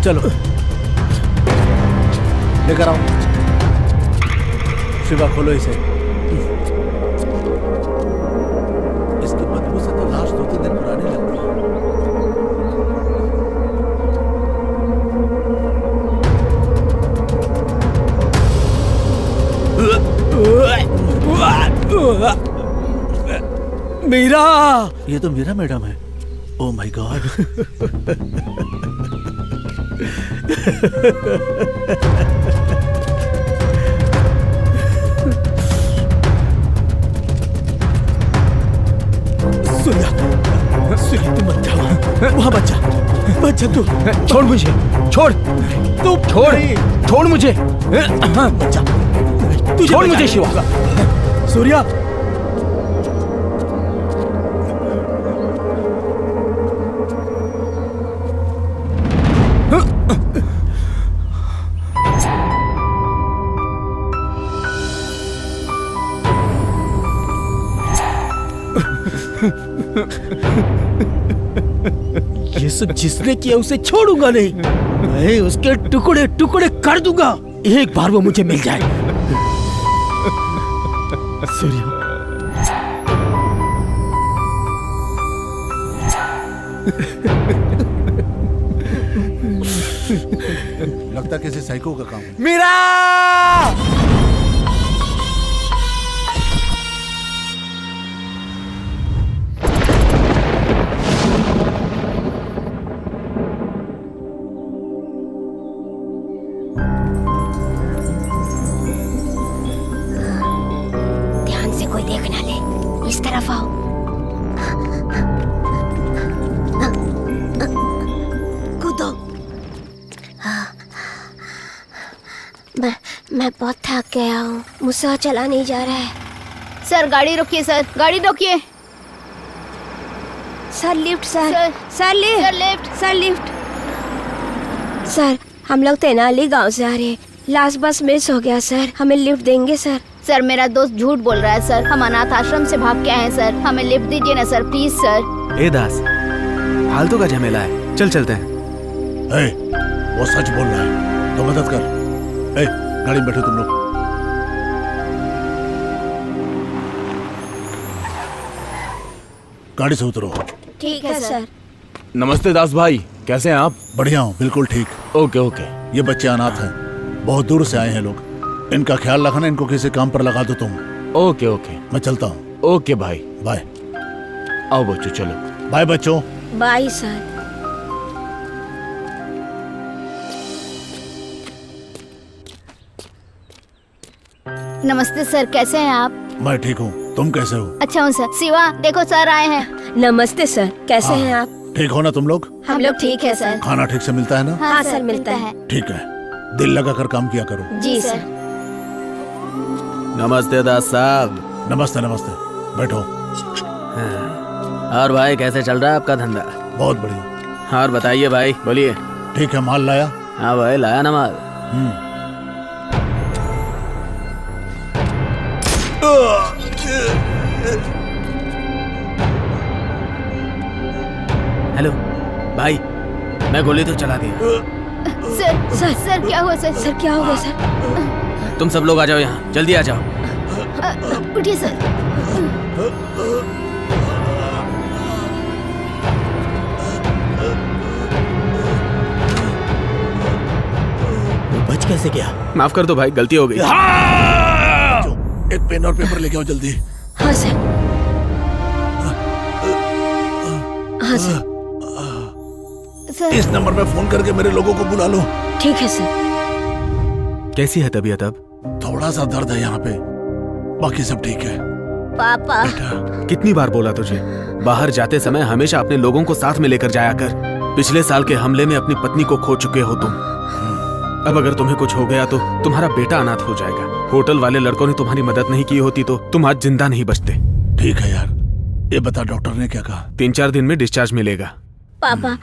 चलो लेकर आओ। शिवा खोलो इसे। इसकी बदबू से तो लाश 2-3 दिन पुरानी लगती है। मीरा, ये तो मीरा मैडम है। Oh my God. सूर्या, तुम मत जाओ, वहां बच्चा तू छोड़ मुझे, छोड़, तू छोड़ मुझे, बच्चा छोड़ मुझे शिवा। सूर्या, ये सब जिसने किया उसे छोड़ूंगा नहीं। मैं उसके टुकड़े टुकड़े कर दूंगा, एक बार वो मुझे मिल जाए। सूर्या, लगता किसी साइको का काम है। मीरा, इस तरफ आओ। कूदो। मैं बहुत थक गया हूँ, मुझसे चला नहीं जा रहा है। सर गाड़ी रोकिए, सर गाड़ी रोकिए। Sir lift, sir lift. Sir हम लोग तेनाली गांव से आ रहे हैं, लास्ट बस मिस हो गया सर, हमें लिफ्ट देंगे सर? सर मेरा दोस्त झूठ बोल रहा है सर, हम अनाथ आश्रम से भाग के आए हैं सर, हमें लिफ्ट दीजिए ना सर, प्लीज सर। ए दास, फालतू का झमेला है, चल चलते हैं। वो सच बोल रहा है तो मदद कर। गाड़ी में बैठो तुम लोग। गाड़ी से उतरो। ठीक है सर। नमस्ते दास भाई, कैसे हैं आप? बढ़िया हूँ, बिल्कुल ठीक। ओके। ये बच्चे अनाथ हैं, बहुत दूर से आए हैं लोग, इनका ख्याल रखना, इनको किसी काम पर लगा दो तुम। ओके। मैं चलता हूँ। ओके भाई, बाय। आओ बच्चों, चलो। बाय बच्चों। Bye sir. नमस्ते सर, कैसे हैं आप? मैं ठीक हूँ, तुम कैसे हो? अच्छा हूँ सर। शिवा देखो सर आए हैं। नमस्ते सर, कैसे हैं आप? ठीक हो ना तुम लोग? हम लोग ठीक है सर। खाना ठीक से मिलता है ना? हाँ सर, मिलता है। ठीक है, दिल लगा कर काम किया करो। जी सर। नमस्ते दास साहब। नमस्ते। बैठो। और भाई कैसे चल रहा है आपका धंधा? बहुत बढ़िया। और बताइए भाई, बोलिए। ठीक है, माल लाया? हाँ भाई, लाया ना माल। हेलो भाई, मैं गोली तो चला दिया। सर क्या हुआ सर? सर क्या होगा सर? तुम सब लोग आ जाओ यहाँ, जल्दी आ जाओ। उठिए सर। बच कैसे गया? माफ कर दो भाई, गलती हो गई। एक पेन और पेपर लेके आओ जल्दी। हाँ सर। हाँ सर। इस नंबर पे फोन करके मेरे लोगों को बुला लो। ठीक है सर। कैसी है तबीयत अब? थोड़ा सा दर्द है यहाँ पे, बाकी सब ठीक है। पापा, कितनी बार बोला तुझे, बाहर जाते समय हमेशा अपने लोगों को साथ में लेकर जाया कर। पिछले साल के हमले में अपनी पत्नी को खो चुके हो तुम। अब अगर तुम्हें कुछ हो गया तो तुम्हारा बेटा अनाथ हो जाएगा। होटल वाले लड़कों ने तुम्हारी मदद नहीं की होती तो तुम आज जिंदा नहीं बचते। ठीक है यार, ये बता डॉक्टर ने क्या कहा? 3-4 दिन में डिस्चार्ज मिलेगा। पापा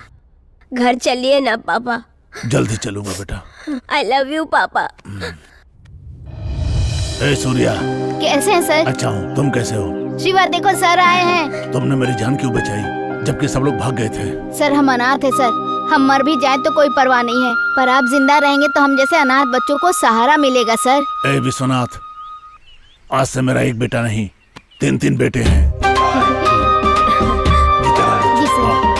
घर चलिए ना पापा। जल्दी चलूंगा बेटा। आई लव यू पापा। ए सूर्या। कैसे हैं सर? अच्छा हूँ, तुम कैसे हो? शिवा देखो सर आए हैं। तुमने मेरी जान क्यों बचाई जबकि सब लोग भाग गए थे? सर हम अनाथ है सर, हम मर भी जाए तो कोई परवाह नहीं है, पर आप जिंदा रहेंगे तो हम जैसे अनाथ बच्चों को सहारा मिलेगा सर। ए विश्वनाथ, आज से मेरा एक बेटा नहीं 3 बेटे हैं। जी सर।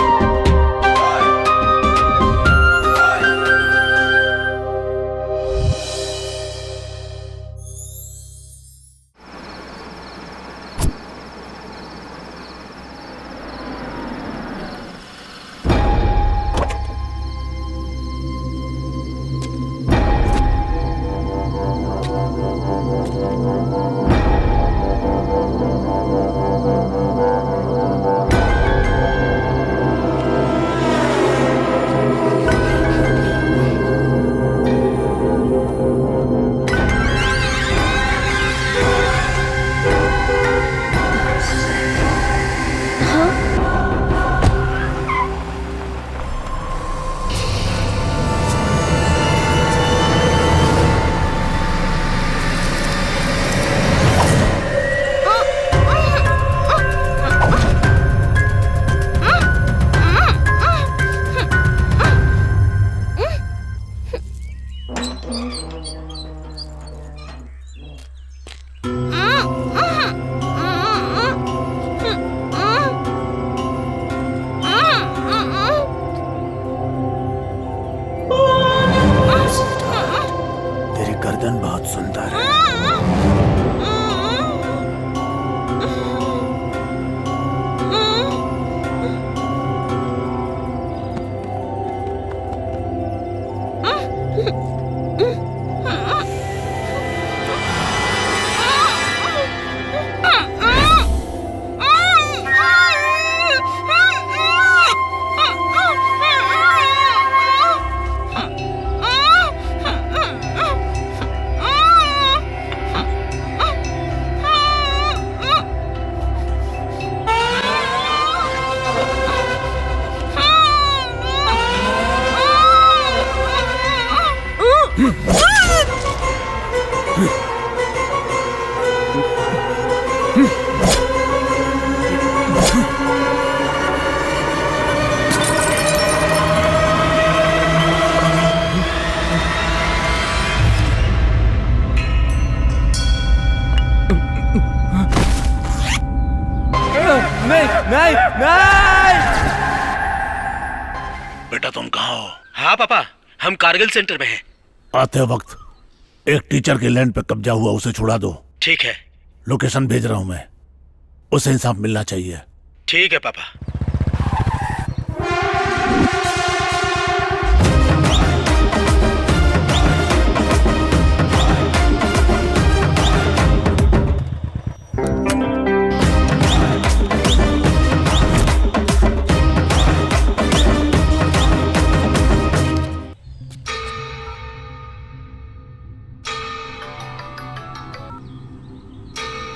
तेरी गर्दन बहुत सुंदर है। नहीं नहीं। बेटा तुम कहाँ हो? हाँ पापा, हम कारगिल सेंटर में हैं। आते वक्त एक टीचर के लैंड पे कब्जा हुआ, उसे छुड़ा दो। ठीक है। लोकेशन भेज रहा हूं मैं, उसे इंसाफ मिलना चाहिए। ठीक है पापा।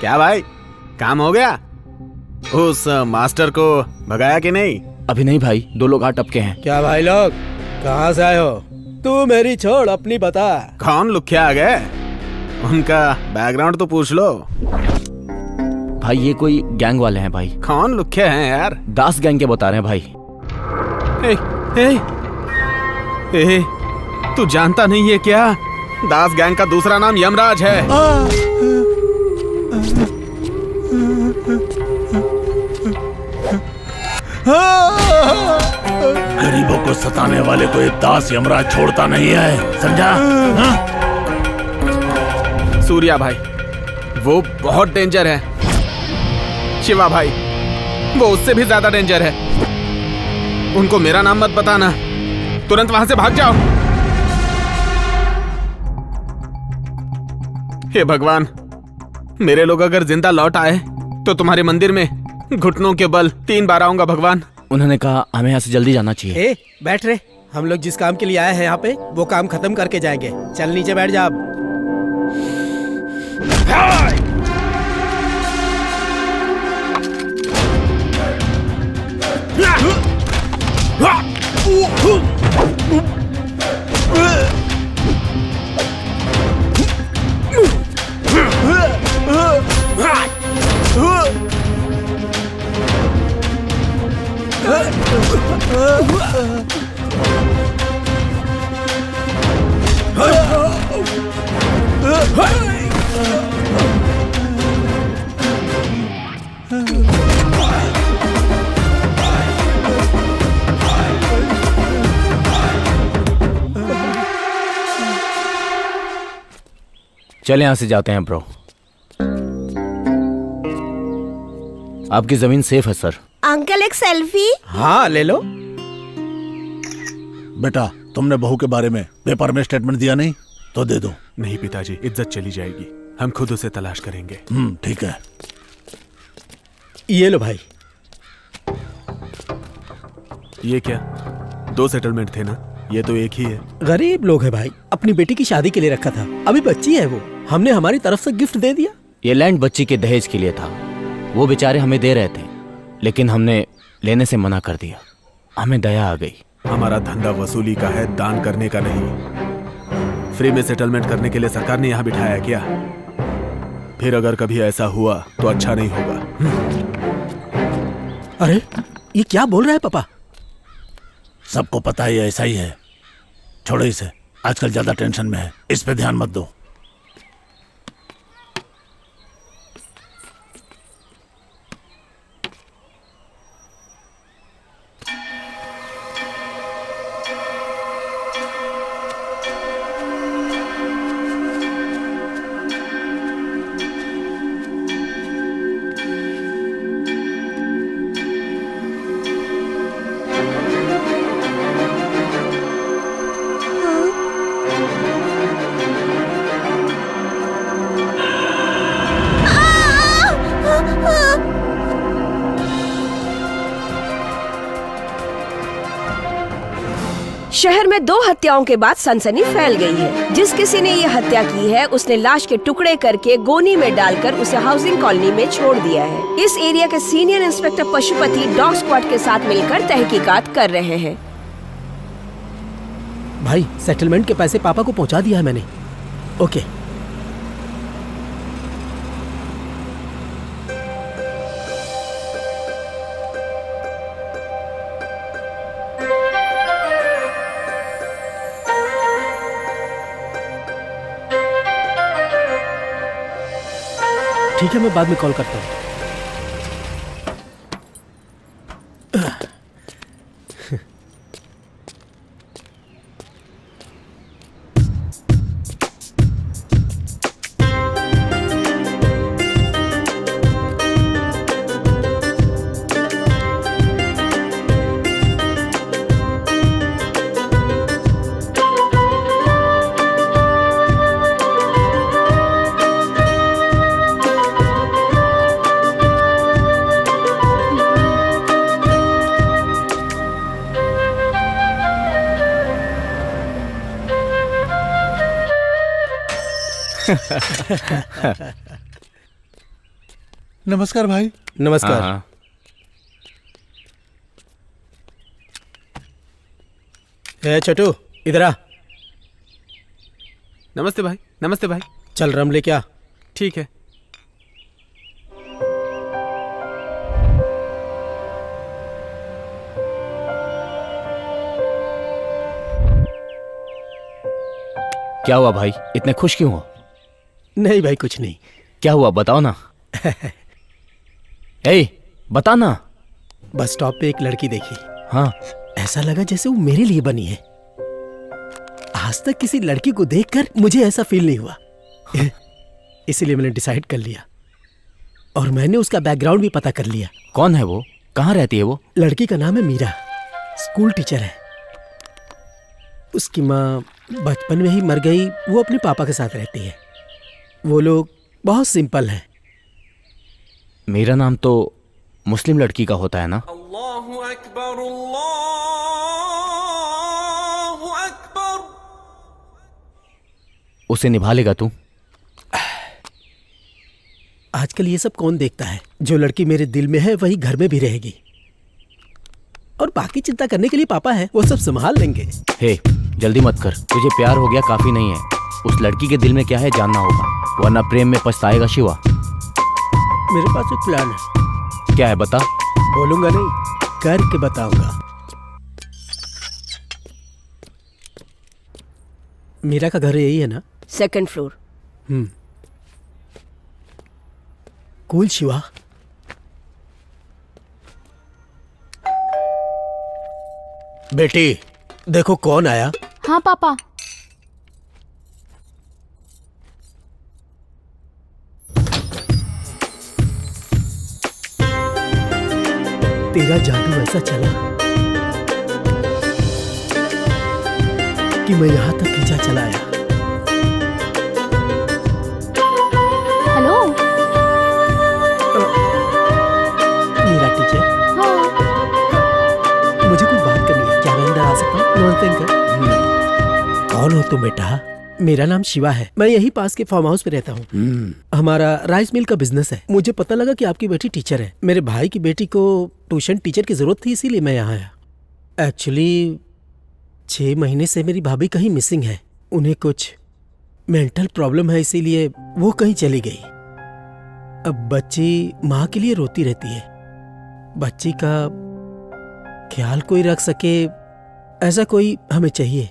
क्या भाई, काम हो गया? उस मास्टर को भगाया कि नहीं? अभी नहीं भाई, 2 लोग आ टपके हैं। क्या भाई लोग, कहाँ से आए हो? तू मेरी छोड़, अपनी बता। कौन लुख्या आ गए? उनका बैकग्राउंड तो पूछ लो। भाई ये कोई गैंग वाले हैं भाई। कौन लुख्या हैं यार? दास गैंग के बता रहे हैं भाई। ए, तू जानता नहीं है क्या? दास गैंग का दूसरा नाम यमराज है। गरीबों को सताने वाले को एक दास यमराज छोड़ता नहीं है, समझा? सूर्या भाई, वो बहुत डेंजर है। शिवा भाई, वो उससे भी ज्यादा डेंजर है। उनको मेरा नाम मत बताना, तुरंत वहां से भाग जाओ। हे भगवान, मेरे लोग अगर जिंदा लौट आए तो तुम्हारे मंदिर में घुटनों के बल 3 बार आऊंगा भगवान। उन्होंने कहा हमें यहाँ से जल्दी जाना चाहिए। बैठ रहे, हम लोग जिस काम के लिए आए हैं यहाँ पे, वो काम खत्म करके जाएंगे। चल नीचे बैठ जा अब। चले यहाँ से जाते हैं ब्रो। आपकी जमीन सेफ है सर। अंकल एक सेल्फी। हाँ ले लो। बेटा, तुमने बहू के बारे में पेपर में स्टेटमेंट दिया नहीं तो दे दो। नहीं पिताजी, इज्जत चली जाएगी। हम खुद उसे तलाश करेंगे। ठीक है। ये लो भाई। ये क्या, 2 सेटलमेंट थे ना? ये तो एक ही है। गरीब लोग है भाई, अपनी बेटी की शादी के लिए रखा था, अभी बच्ची है वो, हमने हमारी तरफ से गिफ्ट दे दिया। ये लैंड बच्ची के दहेज के लिए था। वो बेचारे हमें दे रहे थे, लेकिन हमने लेने से मना कर दिया। हमें दया आ गई। हमारा धंधा वसूली का है, दान करने का नहीं। फ्री में सेटलमेंट करने के लिए सरकार ने यहाँ बिठाया क्या? फिर अगर कभी ऐसा हुआ तो अच्छा नहीं होगा। अरे ये क्या बोल रहा है पापा? सबको पता ही है, ऐसा ही है। छोड़ो इसे, आजकल ज्यादा टेंशन में है, इस पे ध्यान मत दो। शहर में 2 हत्याओं के बाद सनसनी फैल गई है। जिस किसी ने ये हत्या की है उसने लाश के टुकड़े करके गोनी में डालकर उसे हाउसिंग कॉलोनी में छोड़ दिया है। इस एरिया के senior inspector Pashupati dog squad के साथ मिलकर तहकीकात कर रहे हैं। भाई सेटलमेंट के पैसे पापा को पहुंचा दिया है मैंने। ओके। ठीक है, मैं बाद में कॉल करता हूँ। नमस्कार भाई। नमस्कार। हाँ। ए छोटू, इधर आ। नमस्ते भाई। नमस्ते भाई। चल रम ले क्या? ठीक है। क्या हुआ भाई, इतने खुश क्यों हो? नहीं भाई कुछ नहीं। क्या हुआ बताओ ना। ए, बता ना। बस स्टॉप पे एक लड़की देखी। हाँ। ऐसा लगा जैसे वो मेरे लिए बनी है। आज तक किसी लड़की को देखकर मुझे ऐसा फील नहीं हुआ। इसीलिए मैंने डिसाइड कर लिया, और मैंने उसका बैकग्राउंड भी पता कर लिया। कौन है वो? कहाँ रहती है वो? लड़की का नाम है मीरा, स्कूल टीचर है। उसकी माँ बचपन में ही मर गई। वो अपने पापा के साथ रहती है। वो लोग बहुत सिंपल हैं। मेरा नाम तो मुस्लिम लड़की का होता है ना? अल्लाहु अकबर, अल्लाहु अकबर। उसे निभा लेगा तू? आजकल ये सब कौन देखता है? जो लड़की मेरे दिल में है वही घर में भी रहेगी, और बाकी चिंता करने के लिए पापा है, वो सब संभाल लेंगे। हे, जल्दी मत कर। तुझे प्यार हो गया काफी नहीं है, उस लड़की के दिल में क्या है जानना होगा, वरना प्रेम में पछताएगा शिवा। मेरे पास एक प्लान है। क्या है बता। बोलूंगा नहीं, करके बताऊंगा। मीरा का घर यही है ना? 2nd floor. कूल शिवा। बेटी देखो कौन आया। हाँ पापा। तेरा जादू ऐसा चला कि मैं यहाँ तक खींचा चला आया। हेलो। मेरा टीचर, हाँ। मुझे कुछ बात करनी है, क्या मैं अंदर आ सकता हूँ? नमस्ते अंकल। कौन हो तुम बेटा? मेरा नाम शिवा है, मैं यही पास के फार्म हाउस पे रहता हूँ। हमारा राइस मिल का बिजनेस है। मुझे पता लगा कि आपकी बेटी टीचर है। मेरे भाई की बेटी को ट्यूशन टीचर की जरूरत थी, इसीलिए मैं यहाँ आया। एक्चुअली 6 महीने से मेरी भाभी कहीं मिसिंग है। उन्हें कुछ मेंटल प्रॉब्लम है, इसीलिए वो कहीं चली गई। अब बच्ची माँ के लिए रोती रहती है। बच्ची का ख्याल कोई रख सके ऐसा कोई हमें चाहिए।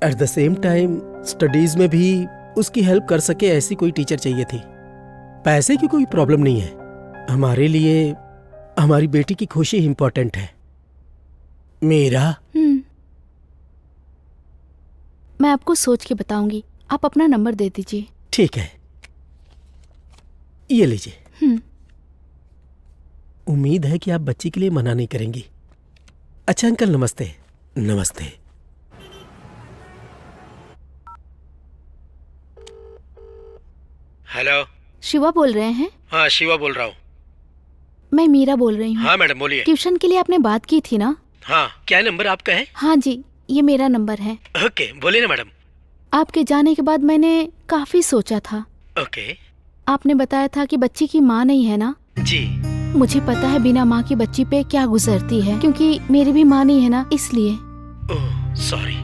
At the same time studies में भी उसकी हेल्प कर सके ऐसी कोई टीचर चाहिए थी। पैसे की कोई प्रॉब्लम नहीं है, हमारे लिए हमारी बेटी की खुशी इंपॉर्टेंट है। मेरा मैं आपको सोच के बताऊंगी, आप अपना नंबर दे दीजिए। ठीक है, ये लीजिए। उम्मीद है कि आप बच्ची के लिए मना नहीं करेंगी। अच्छा अंकल, नमस्ते। नमस्ते। हेलो। शिवा बोल रहे हैं? हाँ, शिवा बोल रहा हूँ। मैं मीरा बोल रही हूँ। हाँ मैडम, बोलिए। ट्यूशन के लिए आपने बात की थी ना? हाँ, क्या नंबर आपका है? हाँ जी, ये मेरा नंबर है। ओके, बोलिए ना मैडम। आपके जाने के बाद मैंने काफी सोचा था। ओके। आपने बताया था कि बच्ची की माँ नहीं है ना? जी। मुझे पता है बिना माँ की बच्ची पे क्या गुजरती है, क्योंकि मेरी भी माँ नहीं है ना, इसलिए। Oh sorry.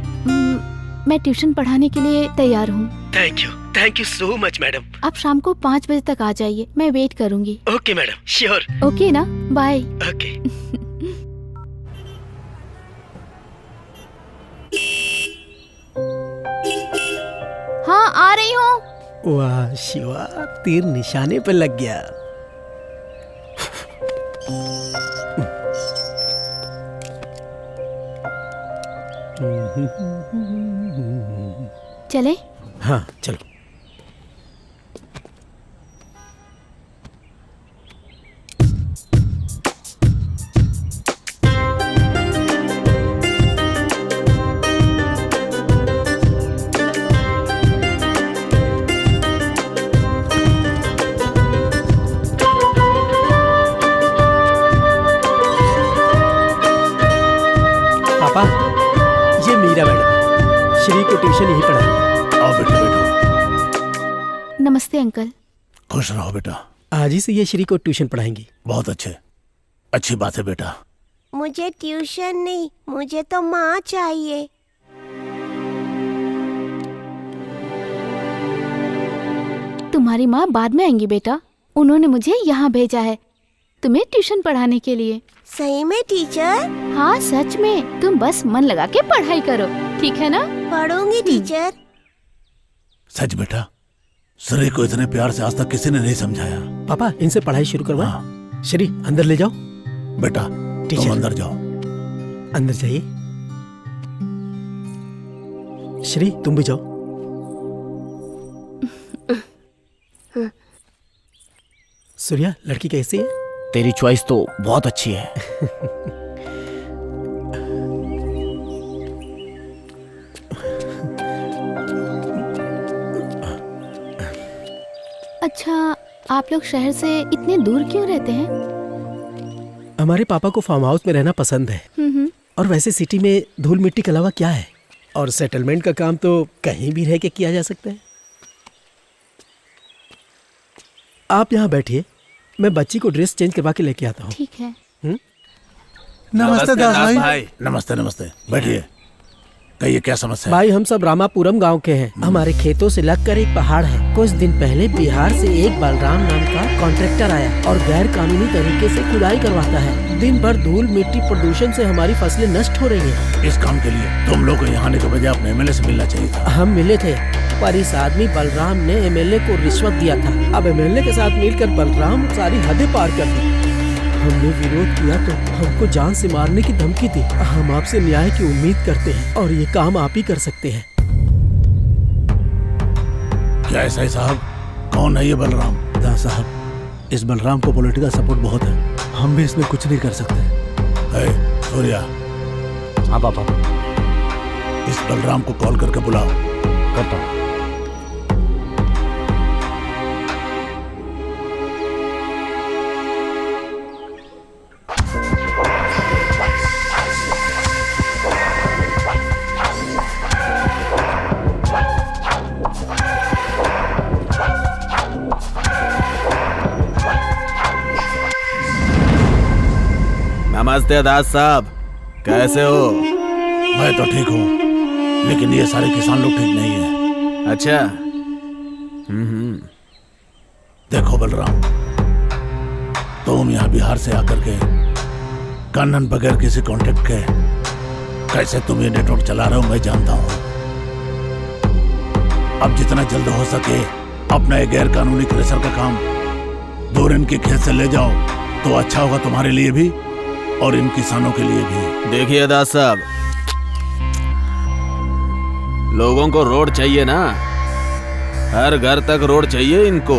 मैं ट्यूशन पढ़ाने के लिए तैयार हूँ। Thank you so much madam. आप शाम को 5 बजे तक आ जाइए, मैं वेट करूँगी। Okay madam, sure. ओके ना, बाय। ओके। हाँ, आ रही हूँ। वाह शिवा, तीर निशाने पे लग गया। चले? हाँ चलो। पापा, ये मीरा मैडम, श्री को ट्यूशन यही पढ़ाई। आओ बेटा, बैठो। नमस्ते अंकल। खुश रहो बेटा। आज ही से ये श्री को ट्यूशन पढ़ाएंगी। बहुत अच्छी बात है बेटा। मुझे ट्यूशन नहीं, मुझे तो माँ चाहिए। तुम्हारी माँ बाद में आएंगी बेटा, उन्होंने मुझे यहाँ भेजा है तुम्हें ट्यूशन पढ़ाने के लिए। सही में टीचर? हाँ सच में, तुम बस मन लगा के पढ़ाई करो, ठीक है ना? पढ़ूंगी टीचर। सच बेटा, श्री को इतने प्यार से आज तक किसी ने नहीं समझाया। पापा, इनसे पढ़ाई शुरू करवाएं। हाँ। श्री अंदर ले जाओ। बेटा टीचर। तुम अंदर जाओ। अंदर जाइए। श्री तुम भी जाओ। सूर्या, लड़की कैसी है? तेरी चॉइस तो बहुत अच्छी है। अच्छा, आप लोग शहर से इतने दूर क्यों रहते हैं? हमारे पापा को फार्म हाउस में रहना पसंद है। और वैसे सिटी में धूल मिट्टी के अलावा क्या है, और सेटलमेंट का काम तो कहीं भी रह के किया जा सकता है। आप यहाँ बैठिए, मैं बच्ची को ड्रेस चेंज करवा के लेके आता हूँ। ठीक है। नमस्ते दास भाई। नमस्ते, बैठिए। कहिए क्या समस्या है? भाई, हम सब रामापुरम गांव के हैं। हमारे खेतों से लगकर एक पहाड़ है। कुछ दिन पहले बिहार से एक बलराम नाम का कॉन्ट्रैक्टर आया और गैर कानूनी तरीके से खुदाई करवाता है। दिन भर धूल मिट्टी प्रदूषण से हमारी फसलें नष्ट हो रही हैं। इस काम के लिए तुम लोग को यहाँ आने के बजाय अपने एमएलए से मिलना चाहिए था। हम मिले थे, पर इस आदमी बलराम ने एमएलए को रिश्वत दिया था। अब एमएलए के साथ मिलकर बलराम सारी हदें पार कर दी। हमने विरोध किया तो हमको जान से मारने की धमकी दी। हम आपसे न्याय की उम्मीद करते हैं और ये काम आप ही कर सकते हैं। क्या ऐसा है साहब? कौन है ये बलराम? दास साहब, इस बलराम को पॉलिटिकल सपोर्ट बहुत है। हम भी इसमें कुछ नहीं कर सकते। सूर्या, हाँ पापा। इस बलराम को कॉल करके बुलाओ। करता हूँ। नमस्ते दास साहब, कैसे हो? मैं तो ठीक हूँ, लेकिन ये सारे किसान लोग ठीक नहीं है। अच्छा। देखो बलराम, तुम यहाँ बिहार से आकर के कन्नन बगैर किसी कांटेक्ट के कैसे तुम ये नेटवर्क चला रहे हो मैं जानता हूँ। अब जितना जल्द हो सके अपना ये गैर कानूनी क्रेशर का काम दूर इनके खेत से ले जाओ तो अच्छा होगा तुम्हारे लिए भी और इन किसानों के लिए भी। देखिए दास साहब, लोगों को रोड चाहिए ना, हर घर तक रोड चाहिए इनको।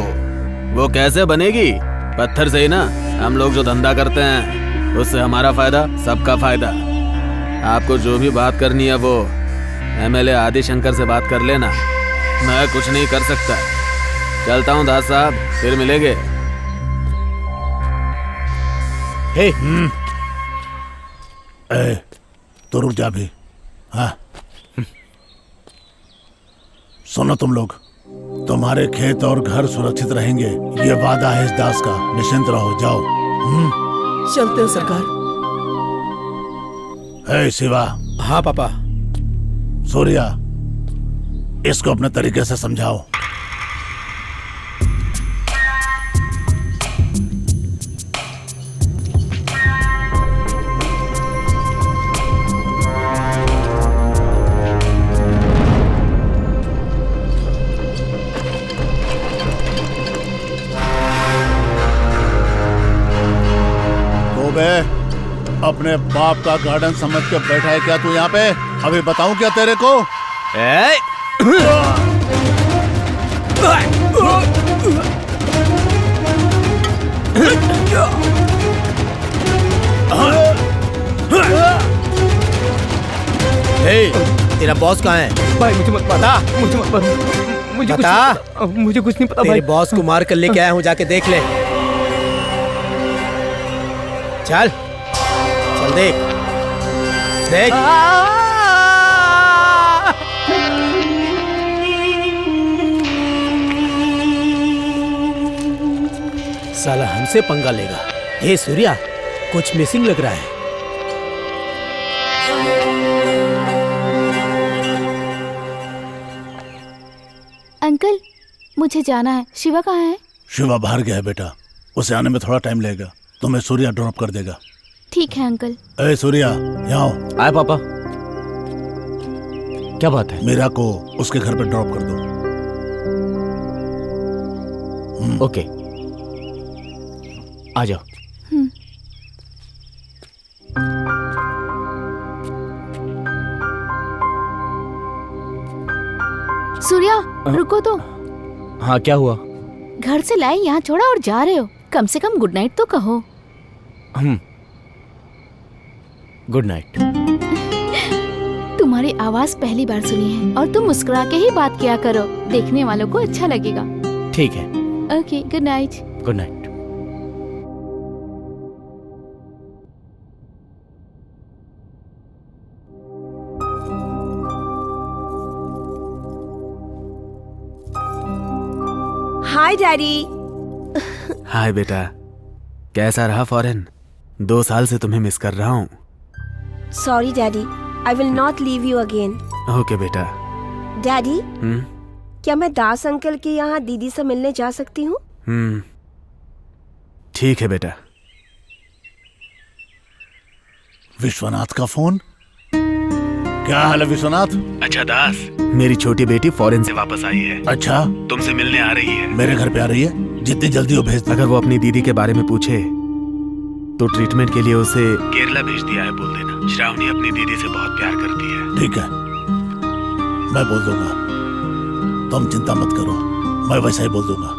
वो कैसे बनेगी? पत्थर से ही ना। हम लोग जो धंधा करते हैं उससे हमारा फायदा, सबका फायदा। आपको जो भी बात करनी है वो एमएलए आदि शंकर से बात कर लेना, मैं कुछ नहीं कर सकता। चलता हूँ दास साहब, फिर मिलेंगे। हे, तो रुक जा भी। हाँ सुनो तुम लोग, तुम्हारे खेत और घर सुरक्षित रहेंगे, ये वादा है इस दास का। निश्चिंत रहो, जाओ। चलते हैं सरकार। शिवा। हाँ पापा। सूर्या, इसको अपने तरीके से समझाओ। अपने बाप का गार्डन समझ के बैठा है क्या तू यहाँ पे? अभी बताऊं क्या तेरे को? तेरा बॉस कहाँ है? भाई मुझे मत बता। मुझे मत मुझे बता। मुझे कुछ नहीं पता तेरे भाई। बॉस को मार कर लेके आया हूँ, जाके देख ले। चल चल, देख देख। साला हमसे पंगा लेगा। हे सूर्या, कुछ मिसिंग लग रहा है। अंकल, मुझे जाना है। शिवा कहाँ है? शिवा बाहर गया है बेटा, उसे आने में थोड़ा टाइम लगेगा। तुम्हें सूर्या ड्रॉप कर देगा। ठीक है अंकल। सूर्या, यहाँ आओ। आए पापा। क्या बात है? मीरा को उसके घर पे ड्रॉप कर दो। ओके, आ जाओ। सूर्या, रुको तो। हाँ, क्या हुआ? घर से लाए यहाँ छोड़ा और जा रहे हो, कम से कम गुड नाइट तो कहो। Good night. तुम्हारी आवाज पहली बार सुनी है और तुम मुस्कुरा के ही बात किया करो, देखने वालों को अच्छा लगेगा। ठीक है। Okay, good night. Good night. Hi daddy. Hi बेटा, कैसा रहा फॉरेन? 2 साल से तुम्हें मिस कर रहा हूँ। Sorry daddy, I will not leave you again. Okay बेटा। डैडी, क्या मैं दास अंकल के यहाँ दीदी से मिलने जा सकती हूँ? ठीक है बेटा। विश्वनाथ का फोन? क्या हाल है विश्वनाथ? अच्छा दास, मेरी छोटी बेटी फॉरेन से वापस आई है। अच्छा, तुमसे मिलने आ रही है। मेरे घर पे आ रही है? जितनी जल्दी हो भेज दो। अगर वो अपनी दीदी के बारे में पूछे तो ट्रीटमेंट के लिए उसे केरला भेज दिया है, बोल देना। श्रावणी अपनी दीदी से बहुत प्यार करती है। ठीक है, मैं बोल दूंगा, तुम चिंता मत करो, मैं वैसा ही बोल दूंगा।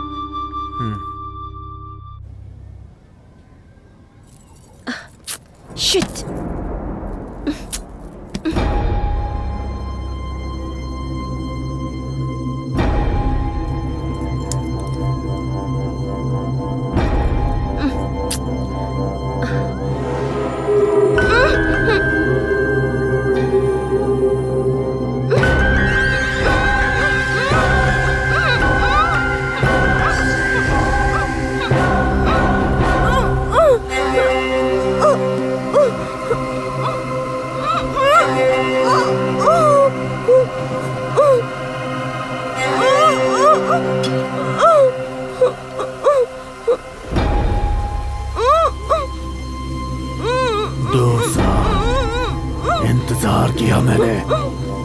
मैंने,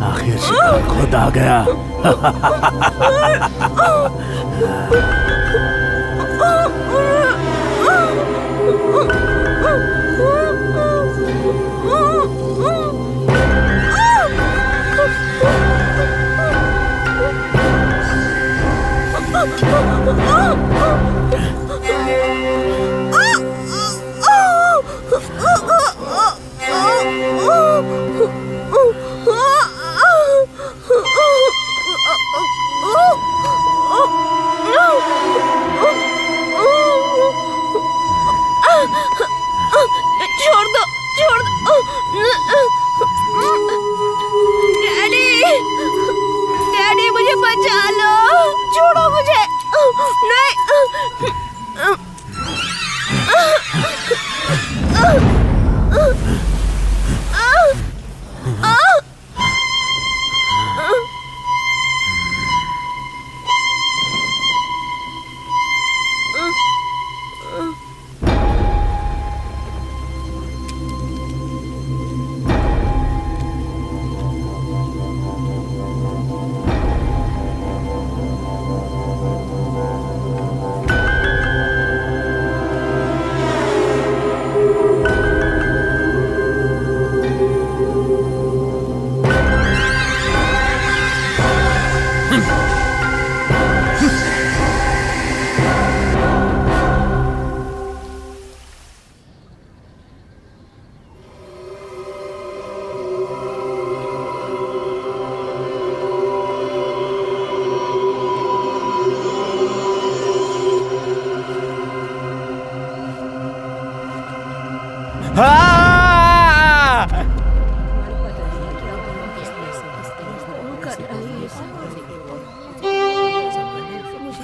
आखिर शिकार खुद आ गया। छोड़ दो, छोड़ दो। डैडी, डैडी मुझे बचा लो, छोड़ो मुझे। नहीं।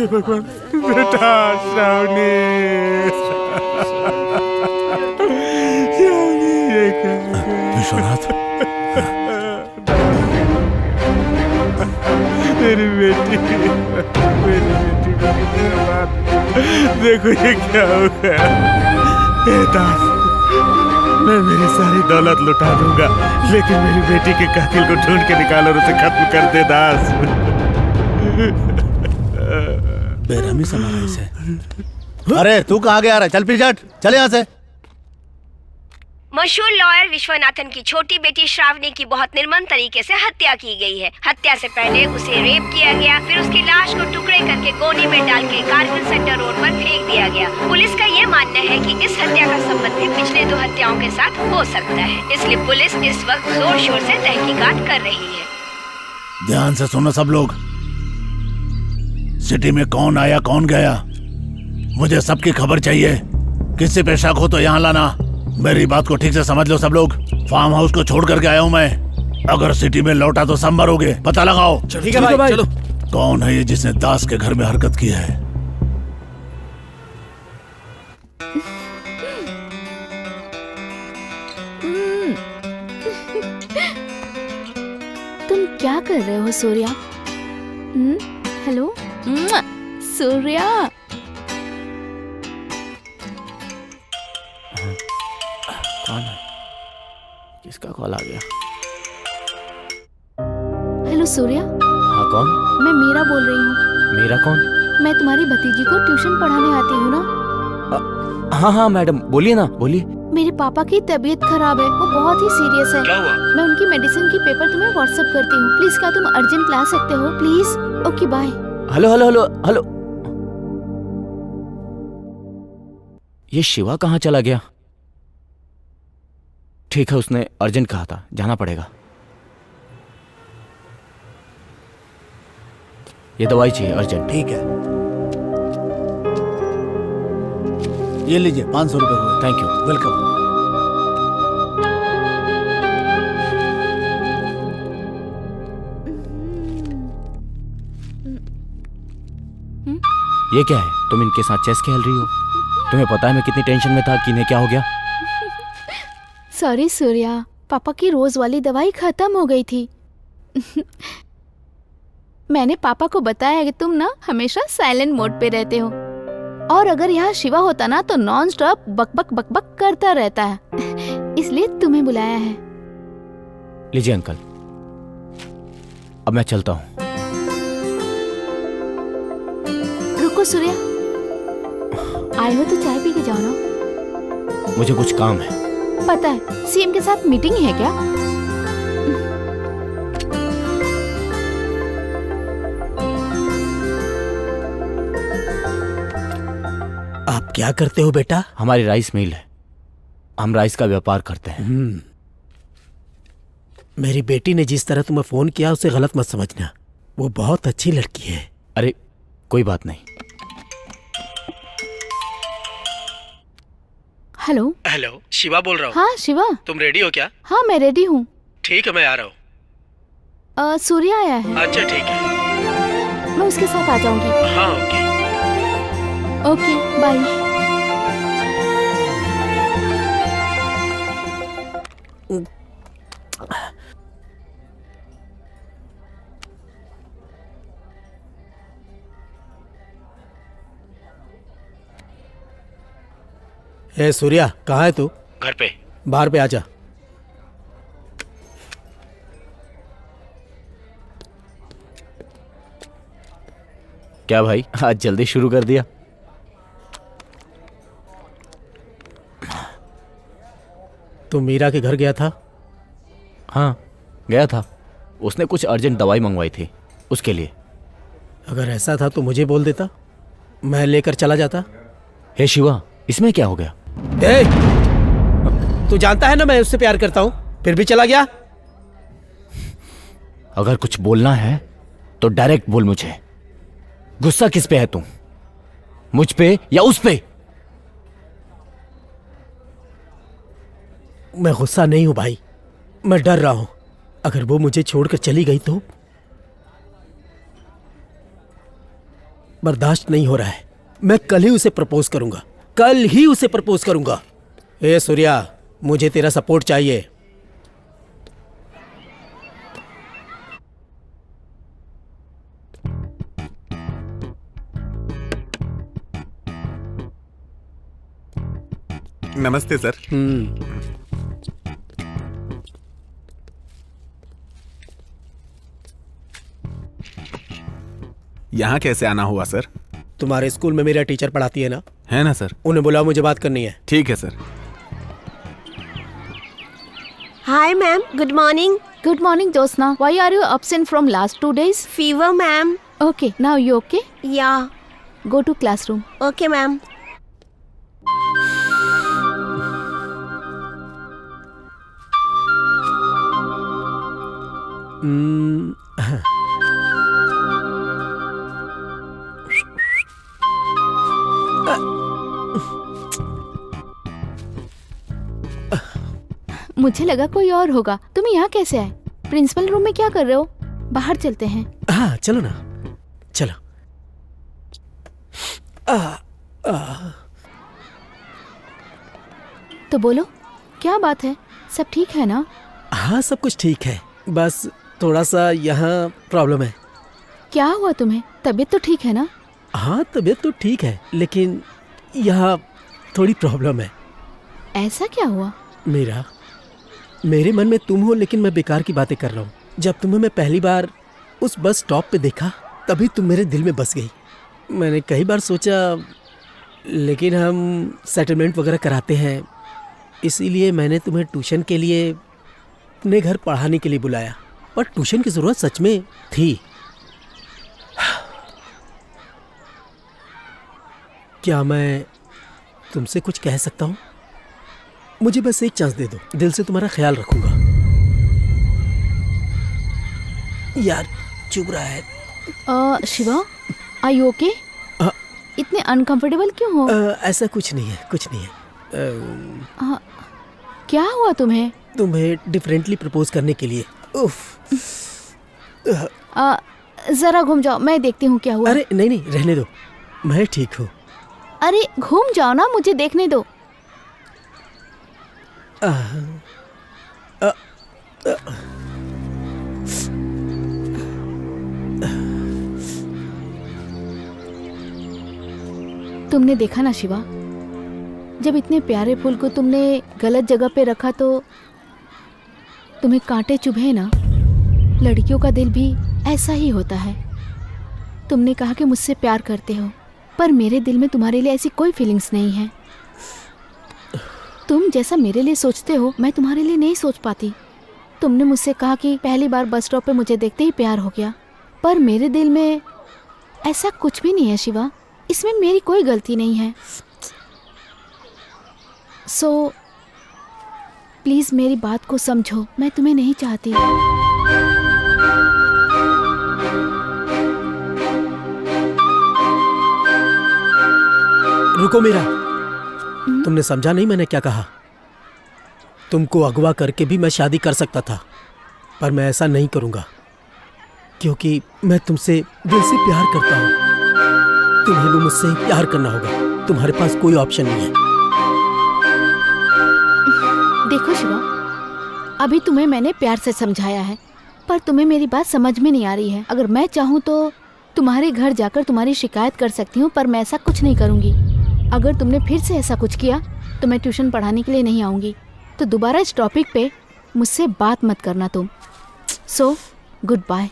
भगवान, बेटा श्रावणी, विश्वनाथ, मेरी बेटी, मेरी बेटी को कितने बार देखो ये क्या हो गया। हे दास, मैं मेरी सारी दौलत लुटा दूंगा, लेकिन मेरी बेटी के कातिल को ढूंढ के निकाल और उसे खत्म कर दे दास। बेरहमी से मारा इसे। अरे तू कहाँ गया? चल पीछे हट, चल यहाँ से। मशहूर लॉयर विश्वनाथन की छोटी बेटी श्रावणी की बहुत निर्मम तरीके से हत्या की गई है। हत्या से पहले उसे रेप किया गया, फिर उसकी लाश को टुकड़े करके गोनी में डाल के कारगिल सेंटर रोड पर फेंक दिया गया। पुलिस का ये मानना है कि इस हत्या का संबंध भी पिछले 2 हत्याओं के साथ हो सकता है, इसलिए पुलिस इस वक्त जोर शोर से तहकीकात कर रही है। ध्यान से सुनो सब लोग, सिटी में कौन आया कौन गया, मुझे सबकी खबर चाहिए। किसी पे शक हो तो यहाँ लाना। मेरी बात को ठीक से समझ लो सब लोग। फार्म हाउस को छोड़ करके आया हूँ मैं। अगर सिटी में लौटा तो सब मरोगे, पता लगाओ। ठीक है भाई, चलो। कौन है ये जिसने दास के घर में हरकत की है? तुम क्या कर रहे हो सूर्या? हेलो सूर्या। कौन है? किसका कॉल आ गया? हेलो सूर्या। हाँ कौन? मैं मीरा बोल रही हूँ। मेरा कौन? मैं तुम्हारी भतीजी को ट्यूशन पढ़ाने आती हूँ ना। हाँ हाँ मैडम, बोलिए ना, बोलिए। मेरे पापा की तबीयत खराब है, वो बहुत ही सीरियस है। क्या हुआ? मैं उनकी मेडिसिन की पेपर तुम्हें व्हाट्सएप करती हूँ। प्लीज क्या तुम अर्जेंट ला सकते हो please? Okay bye. Hello hello hello hello, ये शिवा कहाँ चला गया? ठीक है, उसने अर्जेंट कहा था, जाना पड़ेगा। ये दवाई चाहिए अर्जेंट। ठीक है, ये लीजिए 500 रुपए हुए। Thank you. वेलकम। ये क्या है? तुम इनके साथ चेस खेल रही हो? तुम्हें पता है मैं कितनी टेंशन में था कि इन्हें क्या हो गया? सॉरी सूर्या, पापा की रोज वाली दवाई खत्म हो गई थी। मैंने पापा को बताया कि तुम ना हमेशा साइलेंट मोड पे रहते हो, और अगर यहाँ शिवा होता ना तो नॉन स्टॉप बकबक बकबक करता रहता है, इसलिए तुम्हें बुलाया है। लीजिए अंकल। अब मैं चलता हूँ। रुको सूर्या, आए हो तो चाय पी के जाओ ना। मुझे कुछ काम है। पता है, सीएम के साथ मीटिंग है क्या? आप क्या करते हो बेटा? हमारी राइस मिल है, हम राइस का व्यापार करते हैं। मेरी बेटी ने जिस तरह तुम्हें फोन किया उसे गलत मत समझना, वो बहुत अच्छी लड़की है। अरे कोई बात नहीं। हेलो। हेलो, शिवा बोल रहा हूँ। हाँ शिवा। तुम रेडी हो क्या? हाँ मैं रेडी हूँ। ठीक है, मैं आ रहा हूँ। सूर्या आया है। अच्छा ठीक है, मैं उसके साथ आ जाऊंगी। हाँ ओके। Okay bye. ए सूर्या, कहाँ है तू? घर पे। बाहर पे आजा। क्या भाई, आज जल्दी शुरू कर दिया? तू मीरा के घर गया था? हाँ गया था, उसने कुछ अर्जेंट दवाई मंगवाई थी उसके लिए। अगर ऐसा था तो मुझे बोल देता, मैं लेकर चला जाता। हे शिवा, इसमें क्या हो गया? ए, तू जानता है ना मैं उससे प्यार करता हूँ, फिर भी चला गया। अगर कुछ बोलना है तो डायरेक्ट बोल मुझे। गुस्सा किस पे है तू, मुझ पे या उस पे? मैं गुस्सा नहीं हूं भाई, मैं डर रहा हूं। अगर वो मुझे छोड़कर चली गई तो बर्दाश्त नहीं हो रहा है। मैं कल ही उसे प्रपोज करूंगा, कल ही उसे प्रपोज करूंगा। ए सूर्या, मुझे तेरा सपोर्ट चाहिए। नमस्ते सर। यहाँ कैसे आना हुआ सर? तुम्हारे स्कूल में मेरा टीचर पढ़ाती है ना? है ना सर। उन्हें बुलाओ, मुझे बात करनी है। ठीक है sir. Hi ma'am, good morning. Good morning, Josna. Why are you absent from last 2 days? Fever ma'am. Okay, now you okay? या Go to classroom. Okay ma'am. मुझे लगा कोई और होगा। तुम यहाँ कैसे आए? प्रिंसिपल रूम में क्या कर रहे हो? बाहर चलते हैं। हाँ चलो ना, चलो। तो बोलो, क्या बात है? सब ठीक है ना? हाँ सब कुछ ठीक है, बस थोड़ा सा यहाँ प्रॉब्लम है। क्या हुआ तुम्हें? तबीयत तो ठीक है ना? हाँ तबीयत तो ठीक है, लेकिन यहाँ थोड़ी प्रॉब्लम है। ऐसा क्या हुआ? मेरे मन में तुम हो, लेकिन मैं बेकार की बातें कर रहा हूँ। जब तुम्हें मैं पहली बार उस बस स्टॉप पे देखा, तभी तुम मेरे दिल में बस गई। मैंने कई बार सोचा, लेकिन हम सेटलमेंट वगैरह कराते हैं, इसीलिए मैंने तुम्हें ट्यूशन के लिए अपने घर पढ़ाने के लिए बुलाया। पर ट्यूशन की ज़रूरत सच में थी। क्या मैं तुमसे कुछ कह सकता हूँ? मुझे बस एक चांस दे दो, दिल से तुम्हारा ख्याल रखूंगा। यार चुभ रहा है। Shiva, are you okay? इतने अनकंफर्टेबल क्यों हो? ऐसा कुछ नहीं है, कुछ नहीं है। क्या हुआ तुम्हें? तुम्हें डिफरेंटली प्रपोज करने के लिए। उफ। जरा घूम जाओ, मैं देखती हूँ क्या हुआ। अरे नहीं नहीं, रहने दो, मैं ठीक हूँ। अरे घूम जाओ ना, मुझे देखने दो। तुमने देखा ना शिवा, जब इतने प्यारे फूल को तुमने गलत जगह पे रखा तो तुम्हें कांटे चुभे ना। लड़कियों का दिल भी ऐसा ही होता है। तुमने कहा कि मुझसे प्यार करते हो, पर मेरे दिल में तुम्हारे लिए ऐसी कोई फीलिंग्स नहीं है। तुम जैसा मेरे लिए सोचते हो मैं तुम्हारे लिए नहीं सोच पाती। तुमने मुझसे कहा कि पहली बार बस स्टॉप पे मुझे देखते ही प्यार हो गया, पर मेरे दिल में ऐसा कुछ भी नहीं है शिवा। इसमें मेरी कोई गलती नहीं है। सो प्लीज मेरी बात को समझो, मैं तुम्हें नहीं चाहती। रुको मीरा, तुमने समझा नहीं मैंने क्या कहा? तुमको अगवा करके भी मैं शादी कर सकता था, पर मैं ऐसा नहीं करूंगा क्योंकि मैं तुमसे दिल से प्यार करता हूं। तुम्हें भी मुझसे प्यार करना होगा, तुम्हारे पास कोई ऑप्शन नहीं है। देखो शिवा, अभी तुम्हें मैंने प्यार से समझाया है, पर तुम्हें मेरी बात समझ में नहीं आ रही है। अगर मैं चाहूँ तो तुम्हारे घर जाकर तुम्हारी शिकायत कर सकती हूँ, पर मैं ऐसा कुछ नहीं करूँगी। अगर तुमने फिर से ऐसा कुछ किया तो मैं ट्यूशन पढ़ाने के लिए नहीं आऊँगी। तो दोबारा इस टॉपिक पे मुझसे बात मत करना तुम। So good bye.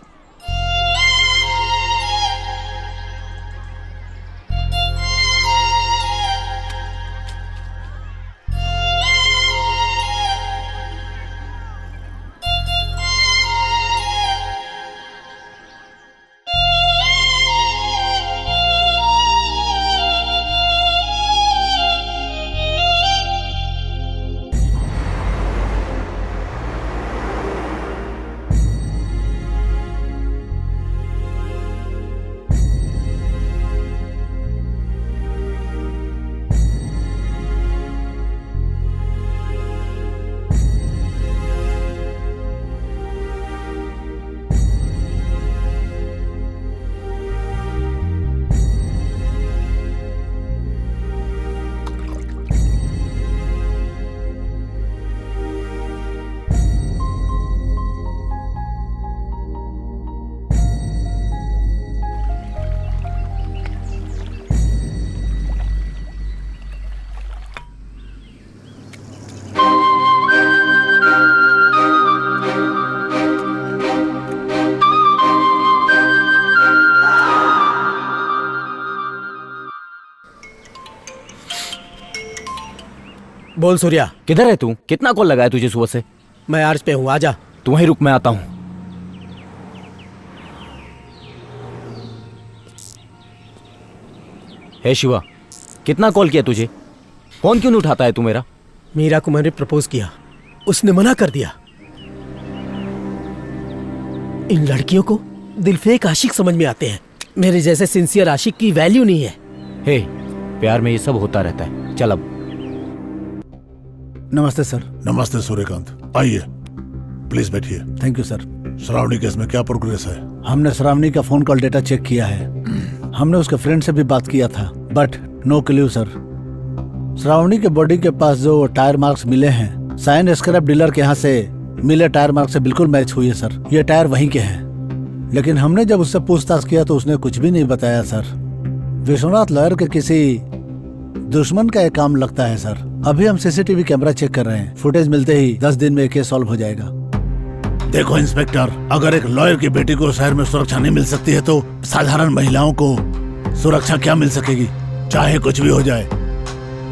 बोल सूर्या, किधर है तू? कितना कॉल लगाया तुझे सुबह से? मैं आर्ज पे हूँ, आजा। तू वहीं रुक, मैं आता हूँ। हे शिवा, कितना कॉल किया तुझे? फोन क्यों नहीं उठाता है तू मेरा? मीरा को मैंने प्रपोज किया, उसने मना कर दिया। इन लड़कियों को दिल फेक आशिक समझ में आते हैं, मेरे जैसे सिंसियर आशिक की वैल्यू नहीं है। हे, प्यार में ये सब होता रहता है। चल अब। नमस्ते सर। नमस्ते सूर्यकांत, आइए प्लीज बैठिए। Thank you sir. Shravani case में क्या प्रोग्रेस है? हमने श्रावणी का फोन कॉल डेटा चेक किया है। हमने उसके फ्रेंड से भी बात किया था, but no clue sir. Shravani के बॉडी के पास जो टायर मार्क्स मिले हैं, साइन स्क्रैप डीलर के यहाँ से मिले टायर मार्क्स से बिल्कुल मैच हुई है सर। ये टायर वहीं के हैं। लेकिन हमने जब उससे पूछताछ किया तो उसने कुछ भी नहीं बताया सर। विश्वनाथ लॉयर के किसी दुश्मन का ये काम लगता है सर। अभी हम सीसीटीवी कैमरा चेक कर रहे हैं, फुटेज मिलते ही 10 दिन में केस सॉल्व हो जाएगा। देखो इंस्पेक्टर, अगर एक लॉयर की बेटी को शहर में सुरक्षा नहीं मिल सकती है तो साधारण महिलाओं को सुरक्षा क्या मिल सकेगी? चाहे कुछ भी हो जाए,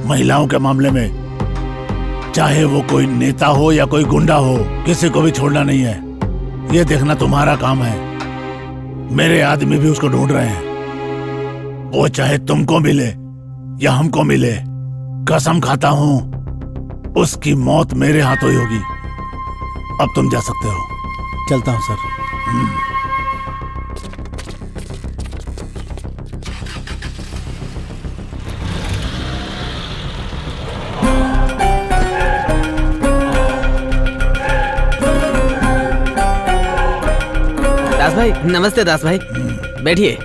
महिलाओं के मामले में चाहे वो कोई नेता हो या कोई गुंडा हो, किसी को भी छोड़ना नहीं है। ये देखना तुम्हारा काम है। मेरे आदमी भी उसको ढूंढ रहे हैं। वो चाहे तुमको मिले या हमको मिले, कसम खाता हूँ उसकी मौत मेरे हाथों ही होगी। अब तुम जा सकते हो। चलता हूँ सर। दास भाई, नमस्ते दास भाई, बैठिए।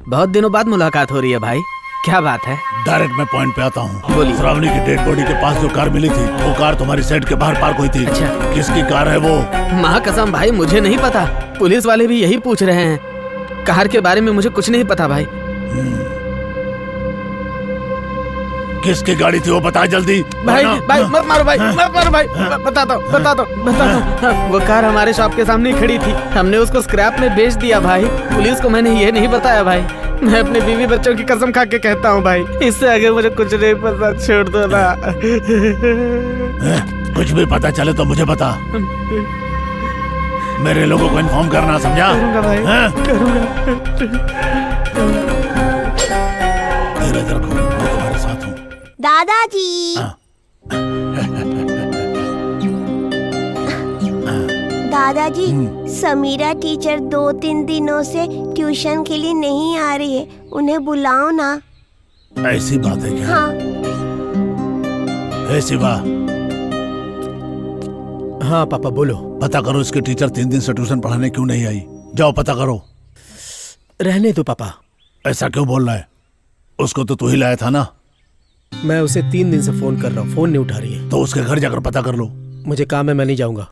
बहुत दिनों बाद मुलाकात हो रही है भाई, क्या बात है? डायरेक्ट मैं पॉइंट पे आता हूँ। बोलिए। श्रावणी की डेड बॉडी के पास जो कार मिली थी, वो कार तुम्हारी सेट के बाहर पार्क हुई थी। अच्छा। किसकी कार है वो? माँ कसम भाई, मुझे नहीं पता। पुलिस वाले भी यही पूछ रहे हैं। कार के बारे में मुझे कुछ नहीं पता भाई। किसकी गाड़ी थी वो बता जल्दी। भाई वरना- भाई मत मारो भाई, मत मारो भाई, बता दो। हाँ, वो कार हमारे शॉप के सामने ही खड़ी थी, हमने उसको स्क्रैप में बेच दिया भाई। पुलिस को मैंने ये नहीं बताया भाई। मैं अपने बीवी बच्चों की कसम खा के कहता हूँ भाई, इससे आगे मुझे कुछ नहीं पता, छोड़ दो ना। कुछ भी पता चले तो मुझे बता, मेरे लोगों को इन्फॉर्म करना, समझा? करूंगा भाई, करूंगा। धीरज रखो, मैं तुम्हारे साथ हूँ। दादाजी। दादाजी, समीरा टीचर 2-3 दिनों से ट्यूशन के लिए नहीं आ रही है, उन्हें बुलाओ ना। ऐसी बात है क्या? हाँ। हे शिवा, हाँ पापा बोलो। पता करो इसके टीचर 3 दिन से ट्यूशन पढ़ाने क्यों नहीं आई। जाओ पता करो। रहने दो पापा। ऐसा क्यों बोल रहा है? उसको तो तू ही लाया था ना। मैं उसे 3 दिन से फोन कर रहा हूँ, फोन नहीं उठा रही है। तो उसके घर जाकर पता कर लो। मुझे काम है, मैं नहीं जाऊंगा।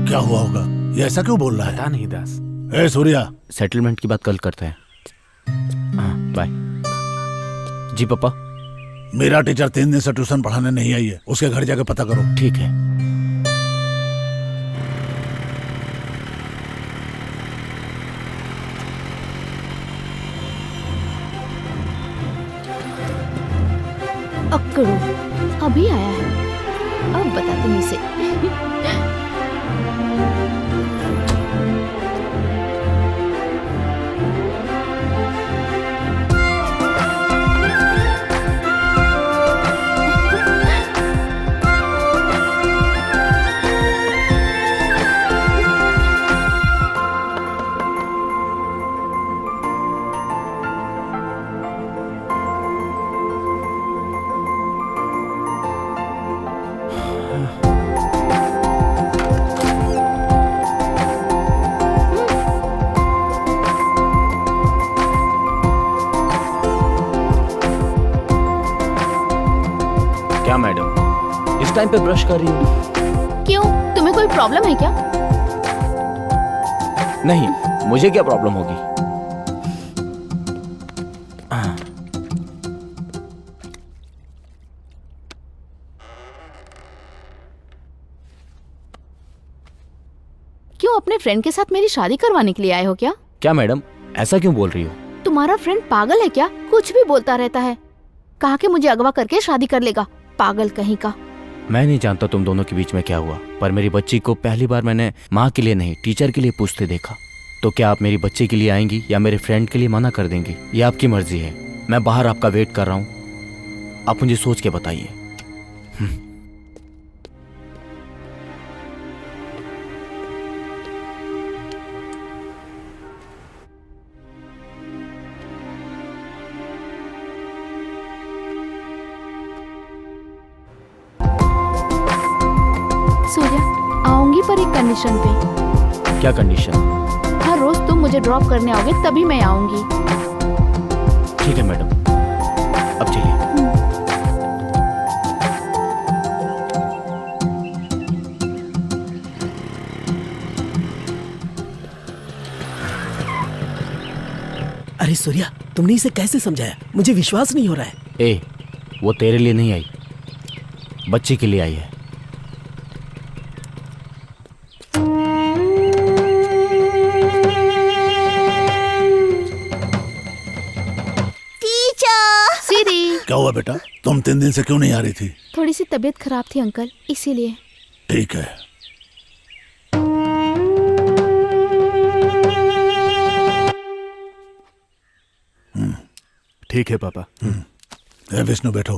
क्या हुआ होगा? ये ऐसा क्यों बोल रहा है? पता नहीं दास। ए सूर्या, सेटलमेंट की बात कल करते हैं। हाँ बाय। जी पापा। मेरा टीचर 3 दिन से ट्यूशन पढ़ाने नहीं आई है, उसके घर जाकर पता करो। ठीक है। अक्कड़ू अभी आया है, अब बताती हूँ इसे। क्या मैडम इस टाइम पे ब्रश कर रही हूँ? क्यों, तुम्हें कोई प्रॉब्लम है क्या? नहीं, मुझे क्या प्रॉब्लम होगी? क्यों, अपने फ्रेंड के साथ मेरी शादी करवाने के लिए आए हो क्या? क्या मैडम ऐसा क्यों बोल रही हो? तुम्हारा फ्रेंड पागल है क्या? कुछ भी बोलता रहता है। कहा कि मुझे अगवा करके शादी कर लेगा, पागल कहीं का। मैं नहीं जानता तुम दोनों के बीच में क्या हुआ, पर मेरी बच्ची को पहली बार मैंने माँ के लिए नहीं टीचर के लिए पूछते देखा। तो क्या आप मेरी बच्ची के लिए आएंगी या मेरे फ्रेंड के लिए मना कर देंगी? ये आपकी मर्जी है। मैं बाहर आपका वेट कर रहा हूँ, आप मुझे सोच के बताइए। सूर्या, आऊंगी पर एक कंडीशन पे। क्या कंडीशन? हर रोज तुम मुझे ड्रॉप करने आओगे तभी मैं आऊंगी। ठीक है मैडम, अब चलिए। अरे सूर्या, तुमने इसे कैसे समझाया? मुझे विश्वास नहीं हो रहा है। ए, वो तेरे लिए नहीं आई, बच्ची के लिए आई है। सीरी, क्या हुआ बेटा? तुम 3 दिन से क्यों नहीं आ रही थी? थोड़ी सी तबीयत खराब थी अंकल, इसीलिए। ठीक है। ठीक है पापा। ए विष्णु बैठो।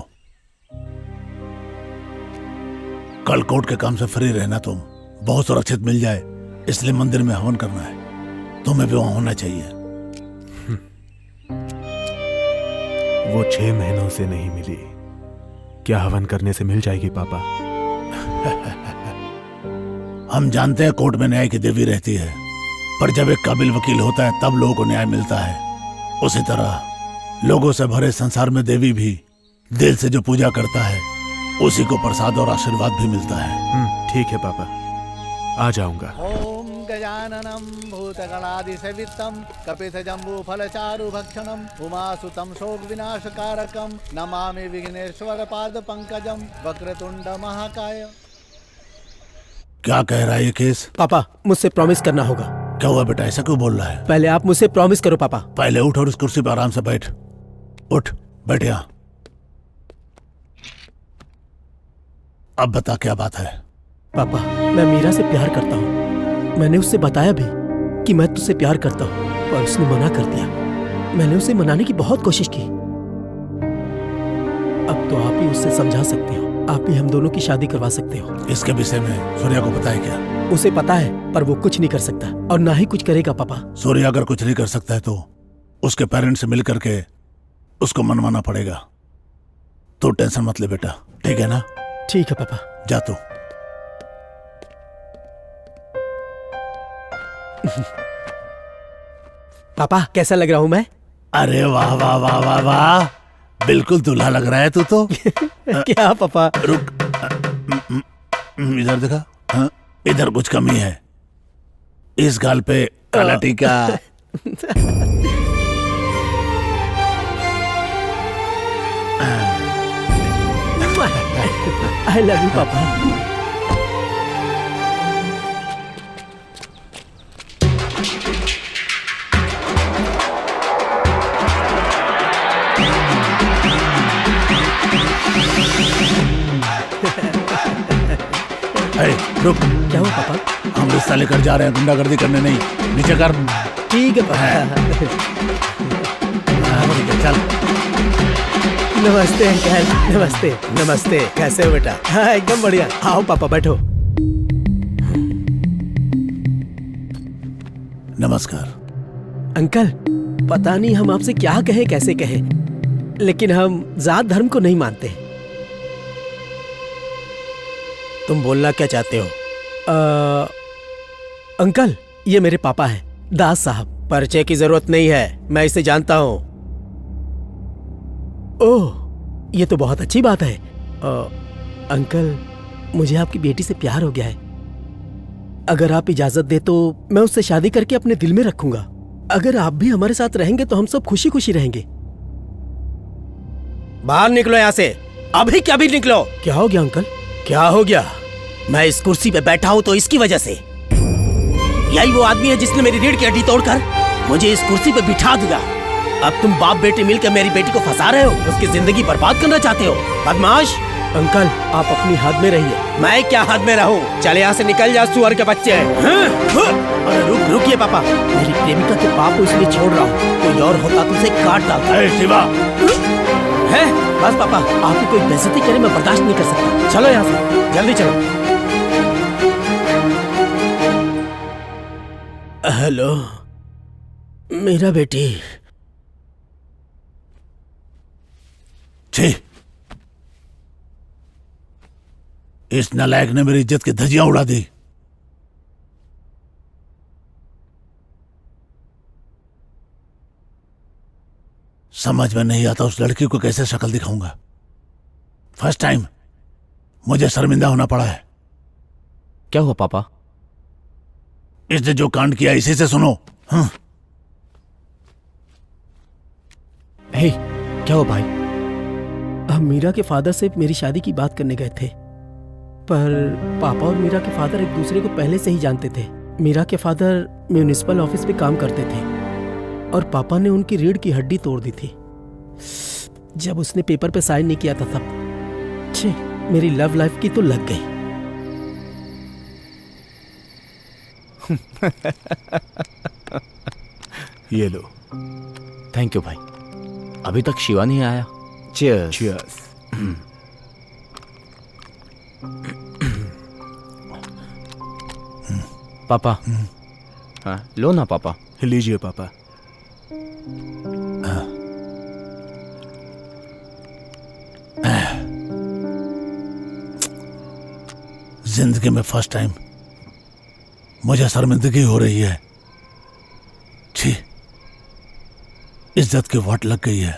कल कोर्ट के काम से फ्री रहना, तुम बहुत सुरक्षित मिल जाए, इसलिए मंदिर में हवन करना है। तुम्हें भी वहां होना चाहिए। वो 6 महीनों से नहीं मिली, क्या हवन करने से मिल जाएगी पापा? हम जानते हैं कोर्ट में न्याय की देवी रहती है, पर जब एक काबिल वकील होता है तब लोगों को न्याय मिलता है। उसी तरह लोगों से भरे संसार में देवी भी दिल से जो पूजा करता है उसी को प्रसाद और आशीर्वाद भी मिलता है। ठीक है पापा, आ जाऊंगा। ओम गजाननं भूतगणादिसेवितं कपितजम्बूफलचारुभक्षणम् उमासुतं शोकविनाशकारकं नमामि विघ्नेश्वरपादपङ्कजं वक्रतुण्डमहाकाय। क्या कह रहा है ये केस? पापा मुझसे प्रॉमिस करना होगा। क्या हुआ बेटा, ऐसा क्यों बोल रहा है? पहले आप मुझसे प्रॉमिस करो पापा। पहले उठ और इस कुर्सी पर आराम से बैठ। उठ, बैठ यहाँ। अब बता क्या बात है? पापा मैं मीरा से प्यार करता हूँ। मैंने उससे बताया भी कि मैं तुझसे प्यार करता हूँ, पर उसने मना कर दिया। मैंने उसे मनाने की बहुत कोशिश की। अब तो आप ही उससे समझा सकते हो, आप ही हम दोनों की शादी करवा सकते हो। इसके विषय में सूर्या को पता है क्या? उसे पता है, पर वो कुछ नहीं कर सकता और ना ही कुछ करेगा पापा। सूर्या अगर कुछ नहीं कर सकता है तो उसके पेरेंट्स से मिल करके उसको मनवाना पड़ेगा। तो टेंशन मत ले बेटा, ठीक है ना? ठीक है पापा। जा तू। पापा कैसा लग रहा हूँ मैं? अरे वाह वाह वाह वाह वाह, बिल्कुल दूल्हा लग रहा है तू तो। क्या पापा? रुक, इधर देखा। हाँ, इधर कुछ कमी है। इस गाल पे काला टीका। आई लव यू पापा। रुक। क्या हुआ पापा? हम रिश्ता लेकर जा रहे हैं, गुंडागर्दी करने नहीं। नीचे कर। ठीक है पापा। ठीक है, चल। नमस्ते अंकल। नमस्ते। नमस्ते, कैसे हो बेटा? हाँ एकदम बढ़िया। आओ पापा बैठो। नमस्कार अंकल। पता नहीं हम आपसे क्या कहे, कैसे कहे, लेकिन हम जात धर्म को नहीं मानते। तुम बोलना क्या चाहते हो? अंकल ये मेरे पापा हैं, दास साहब। परिचय की जरूरत नहीं है, मैं इसे जानता हूं। ओह ये तो बहुत अच्छी बात है। अंकल मुझे आपकी बेटी से प्यार हो गया है। अगर आप इजाजत दे तो मैं उससे शादी करके अपने दिल में रखूंगा। अगर आप भी हमारे साथ रहेंगे तो हम सब खुशी खुशी रहेंगे। बाहर निकलो यहाँ से, अभी क्या भी निकलो। क्या हो गया अंकल? क्या हो गया? मैं इस कुर्सी पे बैठा हूँ तो इसकी वजह से। यही वो आदमी है जिसने मेरी रीढ़ की हड्डी तोड़कर मुझे इस कुर्सी पे बिठा दिया। अब तुम बाप बेटे मिलकर मेरी बेटी को फंसा रहे हो, उसकी जिंदगी बर्बाद करना चाहते हो। बदमाश। अंकल आप अपनी हद में रहिए। मैं क्या हद में रहूं? चले यहाँ से निकल जा सुअर के बच्चे। अरे रुकिए पापा, मेरी प्रेमिका के पाप को इसलिए छोड़ रहा हूँ, कोई और होता तो उसे काट डालता। शिवा है बस पापा, आपकी कोई बेइज्जती करे मैं बर्दाश्त नहीं कर सकता। चलो यहाँ से, जल्दी चलो। हेलो मेरा बेटी। छी, इस नालायक ने मेरी इज्जत की धज्जियां उड़ा दी। समझ में नहीं आता उस लड़की को कैसे शक्ल दिखाऊंगा। फर्स्ट टाइम मुझे शर्मिंदा होना पड़ा है। क्या हुआ पापा? इसने जो कांड किया इसी से सुनो। हाँ। हे, क्या हुआ भाई? हम मीरा के फादर से मेरी शादी की बात करने गए थे, पर पापा और मीरा के फादर एक दूसरे को पहले से ही जानते थे। मीरा के फादर म्यूनिसिपल ऑफिस में काम करते थे और पापा ने उनकी रीढ़ की हड्डी तोड़ दी थी जब उसने पेपर पे साइन नहीं किया था तब। छे, मेरी लव लाइफ की तो लग गई। ये लो। थैंक यू भाई। अभी तक शिवा नहीं आया। चीयर्स। चीयर्स। पापा। हाँ लो ना पापा। लीजिए पापा। जिंदगी में फर्स्ट टाइम मुझे शर्मिंदगी हो रही है। छी, इज्जत की वाट लग गई है।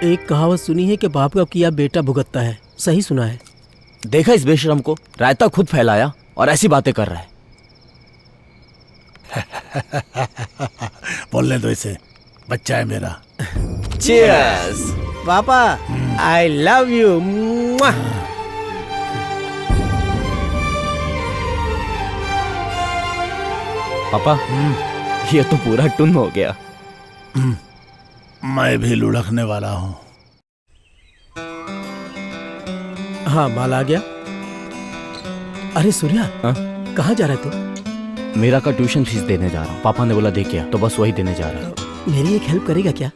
एक कहावत सुनी है कि बाप का किया बेटा भुगतता है, सही सुना है? देखा इस बेशरम को, रायता खुद फैलाया और ऐसी बातें कर रहा है। बोलने दो इसे, बच्चा है मेरा। चीयर्स। पापा आई लव यू। पापा ये तो पूरा टुन हो गया। मैं भी लुढ़कने वाला हूँ। हाँ माल आ गया। अरे सूर्या, हाँ? कहाँ जा रहे तू? मेरा का ट्यूशन फीस देने जा रहा हूँ। पापा ने बोला दे क्या, तो बस वही देने जा रहा हूँ। मेरी एक हेल्प करेगा क्या?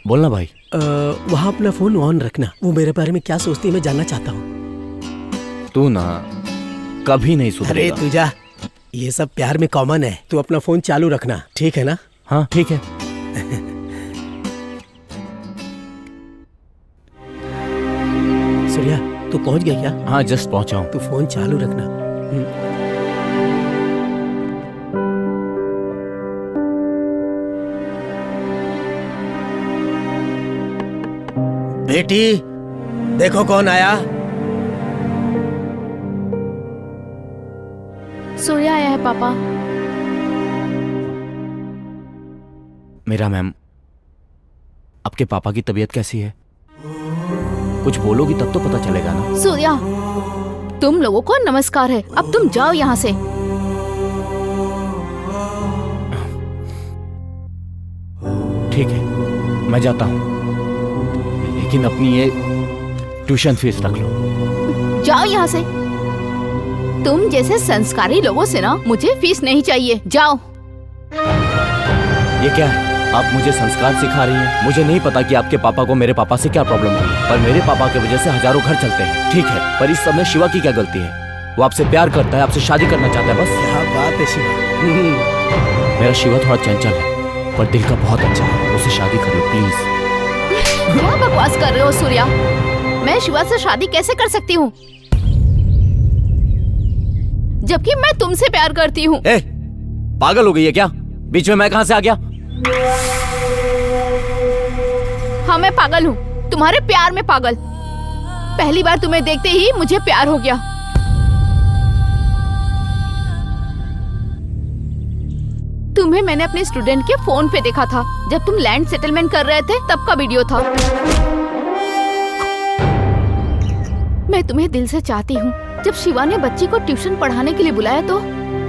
बोलना भाई। वहाँ अपना फोन ऑन रखना। वो मेरे बारे में क्या सोचती है मैं जानना चाहता हूँ। तू ना कभी नहीं अरे सुधरेगा। तू जा, ये सब प्यार में कॉमन है। तू अपना फोन चालू रखना, ठीक है ना? हाँ ठीक है। सूर्या तू पहुंच गया क्या? हाँ जस्ट पहुंचा हूँ। तू फोन चालू रखना। बेटी देखो कौन आया। सूर्या आया है पापा। मेरा मैम, आपके पापा की तबीयत कैसी है? कुछ बोलोगी तब तो पता चलेगा ना। सूर्या तुम लोगों को नमस्कार है, अब तुम जाओ यहाँ से। ठीक है मैं जाता हूँ, लेकिन अपनी ये ट्यूशन फीस रख लो। जाओ यहाँ से। तुम जैसे संस्कारी लोगों से ना मुझे फीस नहीं चाहिए, जाओ। ये क्या है? आप मुझे संस्कार सिखा रही हैं? मुझे नहीं पता कि आपके पापा को मेरे पापा से क्या प्रॉब्लम है, पर मेरे पापा की वजह से हजारों घर चलते हैं। ठीक है, पर इस समय शिवा की क्या गलती है? वो आपसे प्यार करता है, आपसे शादी करना चाहता है, बस। क्या बात है शिवा। मेरा शिवा थोड़ा चंचल है, पर दिल का बहुत अच्छा है। उसे शादी कर लो प्लीज। क्या बकवास कर रहे हो सूर्या? मैं शिवा से शादी कैसे कर सकती हूँ, जबकि मैं तुमसे प्यार करती हूँ? पागल हो गई है क्या? बीच में मैं कहाँ से आ गया? हाँ मैं पागल हूँ, तुम्हारे प्यार में पागल। पहली बार तुम्हें देखते ही मुझे प्यार हो गया। तुम्हें मैंने अपने स्टूडेंट के फोन पे देखा था, जब तुम लैंड सेटलमेंट कर रहे थे तब का वीडियो था। मैं तुम्हें दिल से चाहती हूँ। जब शिवा ने बच्ची को ट्यूशन पढ़ाने के लिए बुलाया तो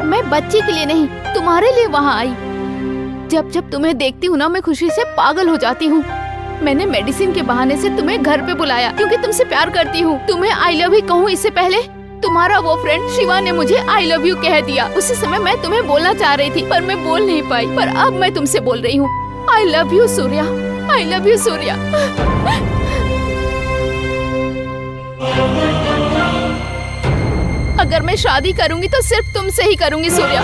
मैं बच्ची के लिए नहीं तुम्हारे लिए वहाँ आई। जब जब तुम्हें देखती हूँ ना मैं खुशी से पागल हो जाती हूँ। मैंने मेडिसिन के बहाने से तुम्हें घर पे बुलाया क्योंकि तुमसे प्यार करती हूँ। तुम्हें आई लव यू कहूँ इससे पहले तुम्हारा वो फ्रेंड शिवा ने मुझे आई लव यू कह दिया। उसी समय मैं तुम्हें बोलना चाह रही थी पर मैं बोल नहीं पाई, पर अब मैं तुमसे बोल रही हूँ। I love you Surya, I love you Surya. अगर मैं शादी करूंगी तो सिर्फ तुमसे ही करूंगी सूर्या,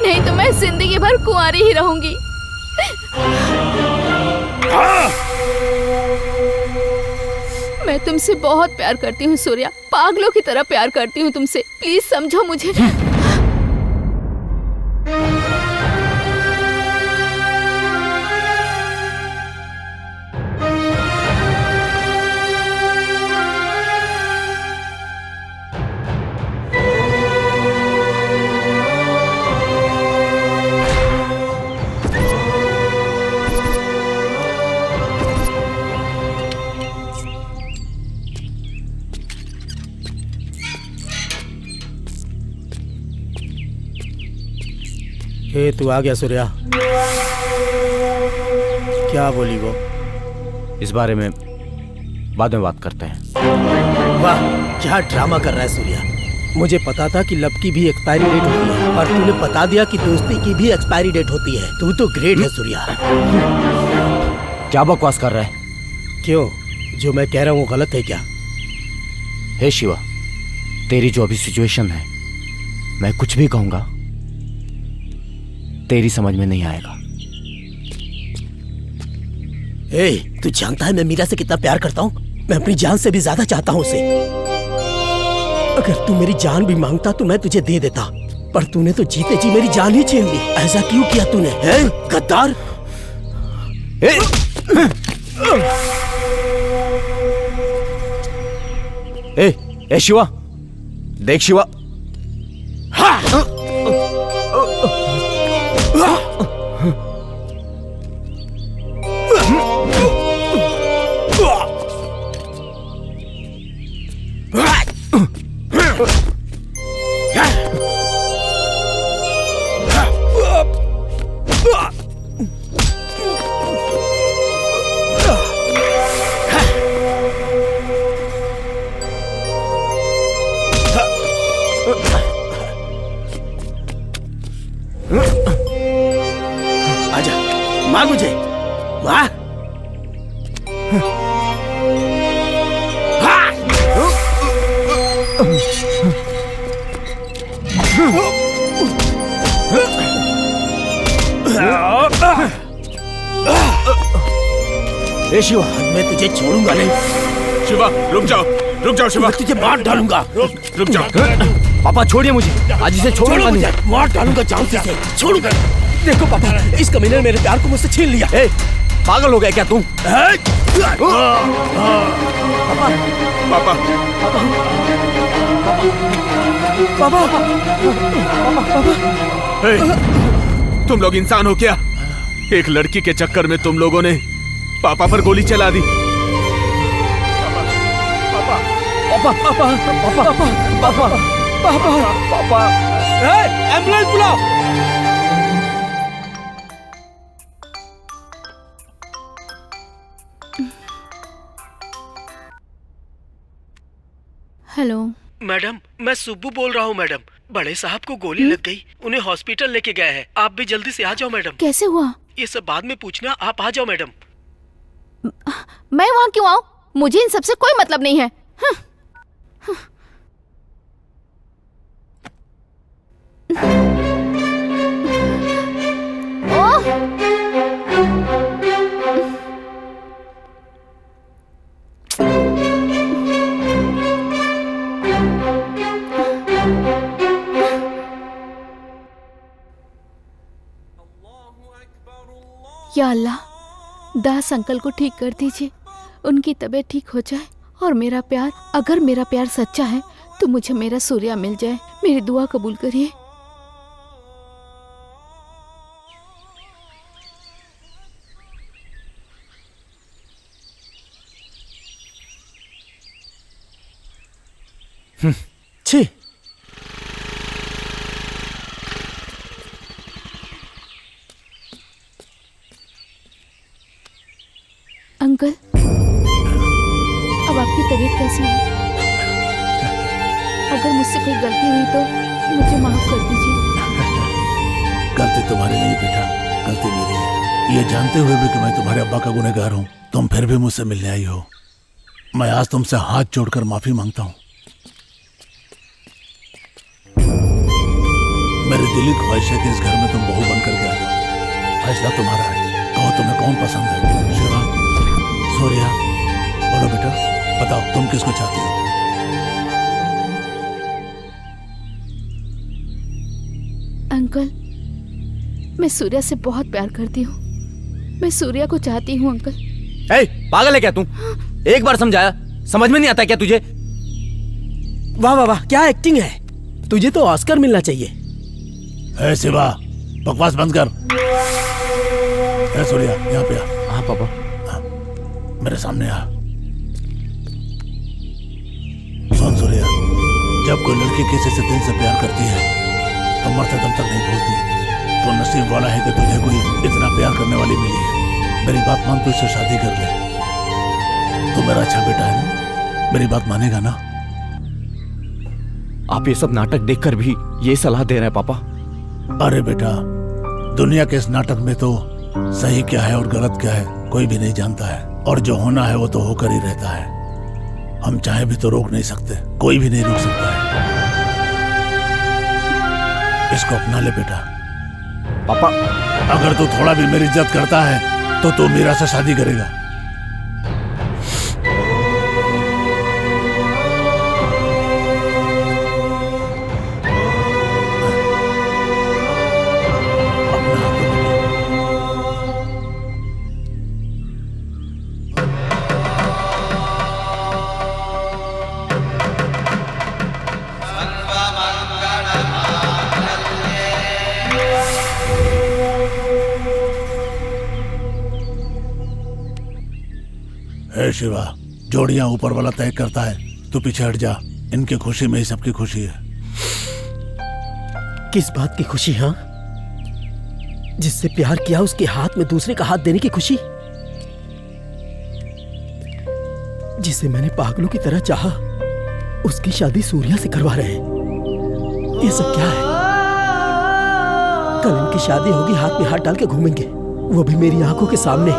नहीं तो मैं जिंदगी भर कुंवारी ही रहूंगी। मैं तुमसे बहुत प्यार करती हूँ सूर्या, पागलों की तरह प्यार करती हूँ तुमसे। प्लीज समझो मुझे। हे तू आ गया सूर्या। क्या बोली वो? इस बारे में बाद में बात करते हैं। वाह क्या ड्रामा कर रहा है सूर्या। मुझे पता था कि लब की भी एक्सपायरी डेट होती है और तूने बता दिया कि दोस्ती की भी एक्सपायरी डेट होती है। तू तो ग्रेट है सूर्या। क्या बकवास कर रहा है? क्यों, जो मैं कह रहा हूँ गलत है क्या? हे शिवा, तेरी जो अभी सिचुएशन है, मैं कुछ भी कहूंगा तेरी समझ में नहीं आएगा। तू जानता है मैं मीरा से कितना प्यार करता हूँ? मैं अपनी जान से भी ज्यादा चाहता हूँ उसे। अगर तू मेरी जान भी मांगता तो मैं तुझे दे देता, पर तूने तो जीते जी मेरी जान ही छीन ली। ऐसा क्यों किया तूने, गद्दार? ए शिवा, देख शिवा। आजा, मार मुझे, मार। ए शिवा, मैं तुझे छोड़ूंगा नहीं। शिवा रुक जाओ शिवा, मैं तुझे मार डालूंगा। रुक जाओ। पापा छोड़िए मुझे, आज इसे छोड़ूंगा नहीं। मार डालूंगा जान से। छोड़ूंगा। देखो पापा, इस कमीने ने मेरे प्यार को मुझसे छीन लिया। ए, पागल हो गया क्या तू? पापा तुम लोग इंसान हो क्या? एक लड़की के चक्कर में तुम लोगों ने पापा पर गोली चला दी। पापा, एम्बुलेंस बुलाओ। हेलो मैडम, मैं सुब्बू बोल रहा हूँ मैडम। बड़े साहब को गोली लग गई, उन्हें हॉस्पिटल लेके गए हैं। आप भी जल्दी से आ जाओ मैडम। कैसे हुआ? ये सब बाद में पूछना, आप आ जाओ मैडम। मैं वहाँ क्यों आऊँ? मुझे इन सबसे कोई मतलब नहीं है। या अल्लाह, दास अंकल को ठीक कर दीजिए, उनकी तबीयत ठीक हो जाए और मेरा प्यार, अगर मेरा प्यार सच्चा है तो मुझे मेरा सूर्या मिल जाए। मेरी दुआ कबूल करिए। छी, अंकल, अब आपकी तबीयत कैसी है? अगर मुझसे कोई गलती हुई तो मुझे माफ कर दीजिए। गलती तुम्हारी नहीं बेटा, गलती मेरी है। ये जानते हुए भी कि मैं तुम्हारे अब्बा का गुनहगार हूँ, तुम फिर भी मुझसे मिलने आई हो। मैं आज तुमसे हाथ जोड़कर माफी मांगता हूँ। मेरी दिली ख्वाहिश है कि इस घर में तुम बहू बनकर के आ जाओ। फैसला तुम्हारा है, कहो तुम्हें कौन पसंद है। शिवा, सूर्या, बोलो बेटा, बताओ तुम किसको चाहती हो? अंकल, मैं सूर्या से बहुत प्यार करती हूँ। मैं सूर्या को चाहती हूँ अंकल। ए, पागल है क्या तू? एक बार समझाया, समझ में नहीं आता क्या तुझे? वाह वाह वाह, क्या एक्टिंग है। तुझे तो ऑस्कर मिलना चाहिए। ए शिवा, बकवास बंद कर। ए सूर्या, यहाँ पे आ। हाँ पापा। मेरे सामने आ। सुन सूर्या, जब कोई लड़की किसी से दिल से प्यार करती है तो मरते दम तक नहीं भूलती। तो नसीब वाला है कि तुझे कोई इतना प्यार करने वाली मिली है। मेरी बात मान, तू इससे शादी कर ले। तू मेरा अच्छा बेटा है ना? मेरी बात मानेगा ना? आप ये सब नाटक देखकर भी ये सलाह दे रहे हैं पापा? अरे बेटा, दुनिया के इस नाटक में तो सही क्या है और गलत क्या है कोई भी नहीं जानता है, और जो होना है वो तो होकर ही रहता है। हम चाहे भी तो रोक नहीं सकते, कोई भी नहीं रोक सकता है। इसको अपना ले बेटा। पापा, अगर तू थोड़ा भी मेरी इज्जत करता है तो तू मीरा से शादी करेगा। ए शिवा, जोड़ियां ऊपर वाला तय करता है, तू पीछे हट जा। इनकी खुशी में ही सबकी खुशी है। किस बात की खुशी? हाँ, जिससे प्यार किया उसके हाथ में दूसरे का हाथ देने की खुशी, जिसे मैंने पागलों की तरह चाहा, उसकी शादी सूर्या से करवा रहे हैं। ये सब क्या है? कल इनकी शादी होगी, हाथ में हाथ डाल के घूमेंगे, वो भी मेरी आंखों के सामने।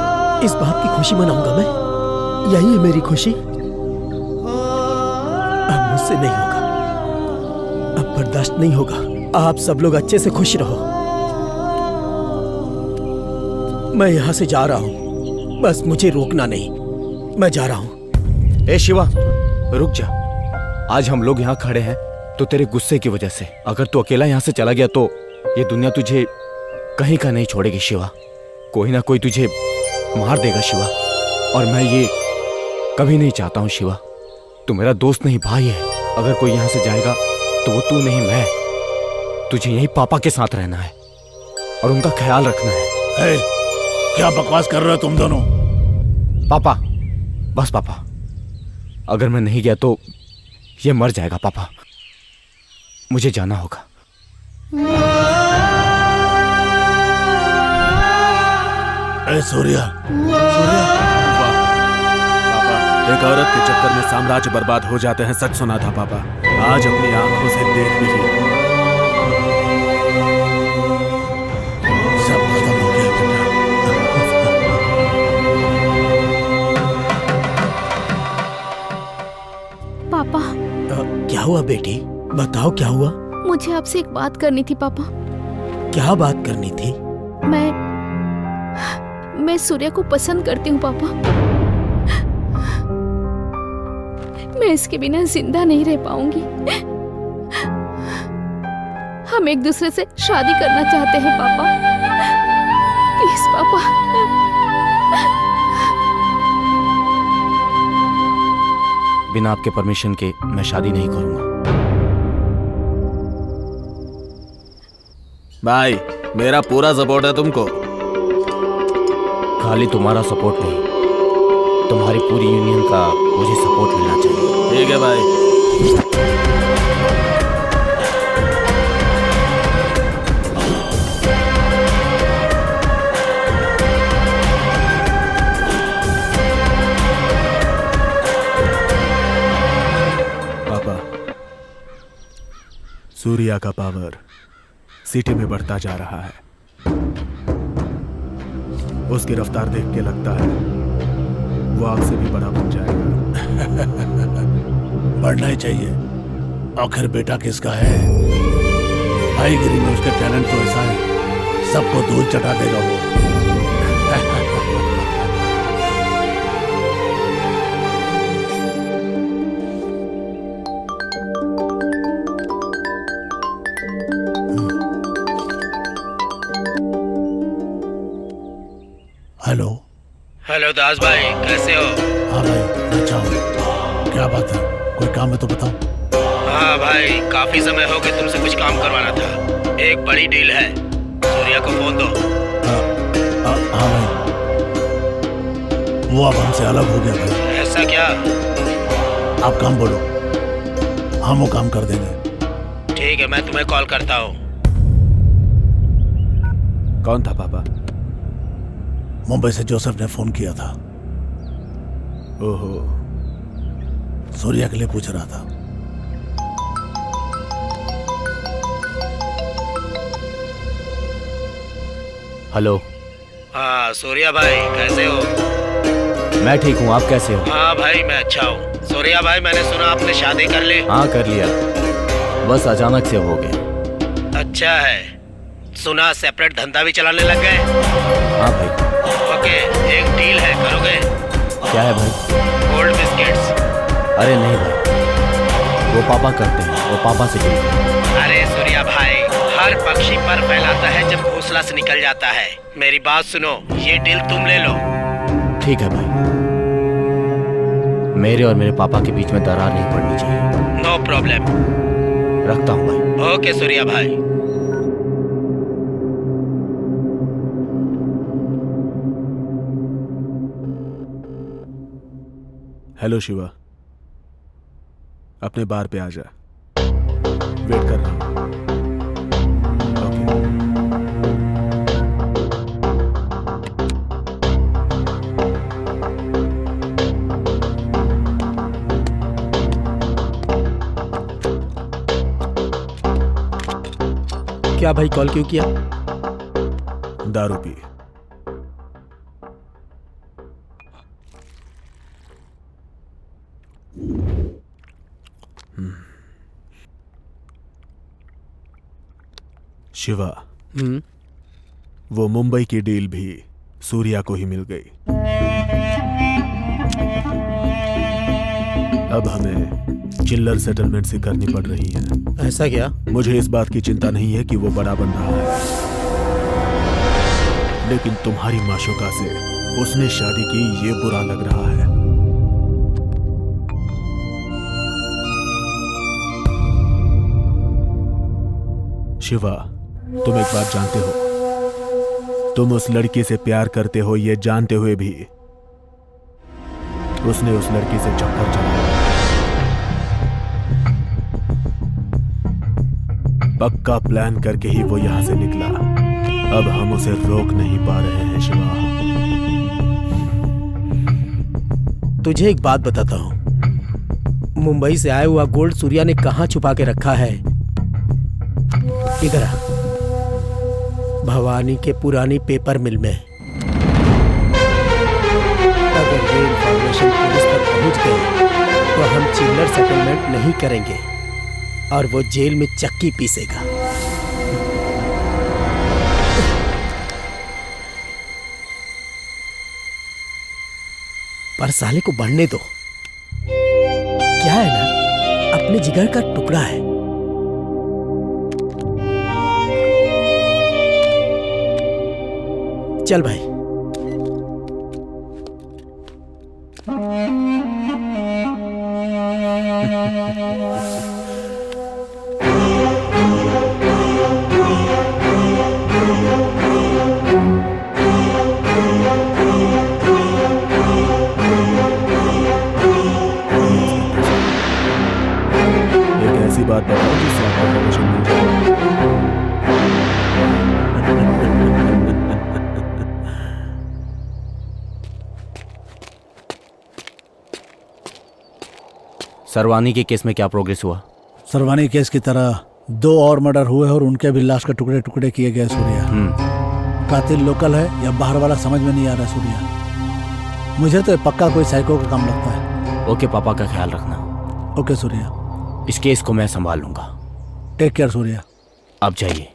इस बात की खुशी मनाऊंगा मैं। यही है मेरी खुशी। अब मुझसे नहीं होगा, अब बर्दाश्त नहीं होगा। आप सब लोग अच्छे से खुश रहो। मैं यहां से जा रहा हूं, बस मुझे रोकना नहीं। मैं जा रहा हूं। ए शिवा, रुक जा। आज हम लोग यहाँ खड़े हैं तो तेरे गुस्से की वजह से। अगर तू अकेला यहाँ से चला गया तो ये दुनिया तुझे कहीं का नहीं छोड़ेगी शिवा। कोई ना कोई तुझे मार देगा शिवा, और मैं ये कभी नहीं चाहता हूँ शिवा। तू मेरा दोस्त नहीं, भाई है। अगर कोई यहाँ से जाएगा तो वो तू नहीं, मैं। तुझे यही पापा के साथ रहना है और उनका ख्याल रखना है। क्या बकवास कर रहे हो तुम दोनों? पापा, बस पापा, अगर मैं नहीं गया तो ये मर जाएगा पापा। मुझे जाना होगा। ए सूर्या, पापा, एक औरत के चक्कर में साम्राज्य बर्बाद हो जाते हैं, सच सुना था पापा। आज अपनी आंखों से देख लीजिए। सब खत्म हो गया बेटा। पापा, क्या हुआ बेटी? बताओ क्या हुआ? मुझे आपसे एक बात करनी थी पापा। क्या बात करनी थी? मैं सूर्या को पसंद करती हूँ पापा। मैं इसके बिना जिंदा नहीं रह पाऊंगी। हम एक दूसरे से शादी करना चाहते हैं पापा। प्लीज पापा। बिना आपके परमिशन के मैं शादी नहीं करूंगा। भाई, मेरा पूरा सपोर्ट है तुमको। खाली तुम्हारा सपोर्ट नहीं, तुम्हारी पूरी यूनियन का मुझे सपोर्ट मिलना चाहिए। ठीक है भाई। पापा, सूर्या का पावर सिटी में बढ़ता जा रहा है। उसकी रफ्तार देख के लगता है वो आग से भी बड़ा बन जाएगा। बढ़ना ही चाहिए। आखिर बेटा किसका है? भाईगिरी में उसका टैलेंट तो ऐसा है, सबको धूल चटा देगा वो। हेलो। हेलो दास भाई, कैसे हो? हाँ भाई, अच्छा हूँ। क्या बात है? कोई काम है तो बताओ। हाँ भाई, काफी समय हो गया, तुमसे कुछ काम करवाना था। एक बड़ी डील है, सूर्या को फोन दो। हाँ भाई, वो अब हमसे अलग हो गया भाई। ऐसा क्या? आप काम बोलो, हम वो काम कर देंगे। ठीक है, मैं तुम्हें कॉल करता हूँ। कौन था पापा? मुंबई से जोसेफ ने फोन किया था। ओहो, सूर्या के लिए पूछ रहा था। हेलो। हाँ सूर्या भाई, कैसे हो? मैं ठीक हूँ, आप कैसे हो? हाँ भाई, मैं अच्छा हूँ। सूर्या भाई, मैंने सुना आपने शादी कर ली। हाँ कर लिया, बस अचानक से हो गया। अच्छा है। सुना सेपरेट धंधा भी चलाने लग गए। हाँ भाई। ओके, एक डील है, करोगे? क्या है भाई? Gold biscuits. अरे नहीं भाई, वो पापा करते हैं, वो पापा से डील करते हैं। अरे सूर्या भाई, हर पक्षी पर फैलाता है जब घोंसला से निकल जाता है। मेरी बात सुनो, ये डील तुम ले लो। ठीक है भाई, मेरे और मेरे पापा के बीच में दरार नहीं पड़नी चाहिए। No problem. रखता हूँ भाई। ओके सूर्या भाई। हेलो शिवा, अपने बार पे आ जा, वेट कर रहा हूं। क्या भाई, कॉल क्यों किया? दारू पी। शिवा, वो मुंबई की डील भी सूर्या को ही मिल गई। अब हमें चिल्लर सेटलमेंट से करनी पड़ रही है। ऐसा क्या? मुझे इस बात की चिंता नहीं है कि वो बड़ा बन रहा है, लेकिन तुम्हारी माशुका से उसने शादी की ये बुरा लग रहा है। शिवा, तुम एक बात जानते हो, तुम उस लड़की से प्यार करते हो ये जानते हुए भी उसने उस लड़की से चक्कर चलाया। पक्का प्लान करके ही वो यहां से निकला। अब हम उसे रोक नहीं पा रहे हैं शिवा। तुझे एक बात बताता हूं, मुंबई से आया हुआ गोल्ड सूर्या ने कहां छुपा के रखा है? इधर आ, भवानी के पुरानी पेपर मिल में। अगर ये इंफॉर्मेशन पुलिस तक पहुंच गई तो हम चिल्लर सेटलमेंट नहीं करेंगे और वो जेल में चक्की पीसेगा। पर साले को बढ़ने दो, क्या है ना, अपने जिगर का टुकड़ा है। चल भाई। एक ऐसी बात बताओ जिससे आपको परमिशन मिल जाए। सरवानी के केस में क्या प्रोग्रेस हुआ? सरवानी केस की तरह 2 और मर्डर हुए और उनके भी लाश के टुकड़े टुकड़े किए गए। सूर्या कातिल लोकल है या बाहर वाला समझ में नहीं आ रहा। सूर्या, मुझे तो पक्का कोई साइको का काम लगता है। ओके, पापा का ख्याल रखना। ओके सूर्या, इस केस को मैं संभाल लूंगा। Take care Surya. आप जाइए।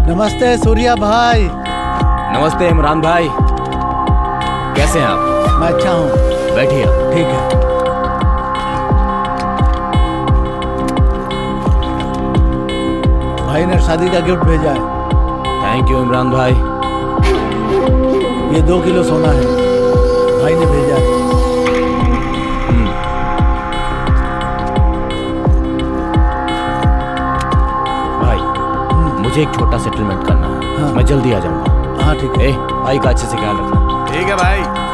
नमस्ते सूर्या भाई। नमस्ते इमरान भाई, कैसे हैं आप? मैं अच्छा हूँ। बैठिए। ठीक है। भाई ने शादी का गिफ्ट भेजा है। थैंक यू इमरान भाई। ये 2 किलो सोना है, भाई ने भेजा है। मुझे एक छोटा सेटलमेंट करना है। हाँ। मैं जल्दी आ जाऊंगा। हाँ ठीक है। भाई का अच्छे से ख्याल रखना। ठीक है भाई।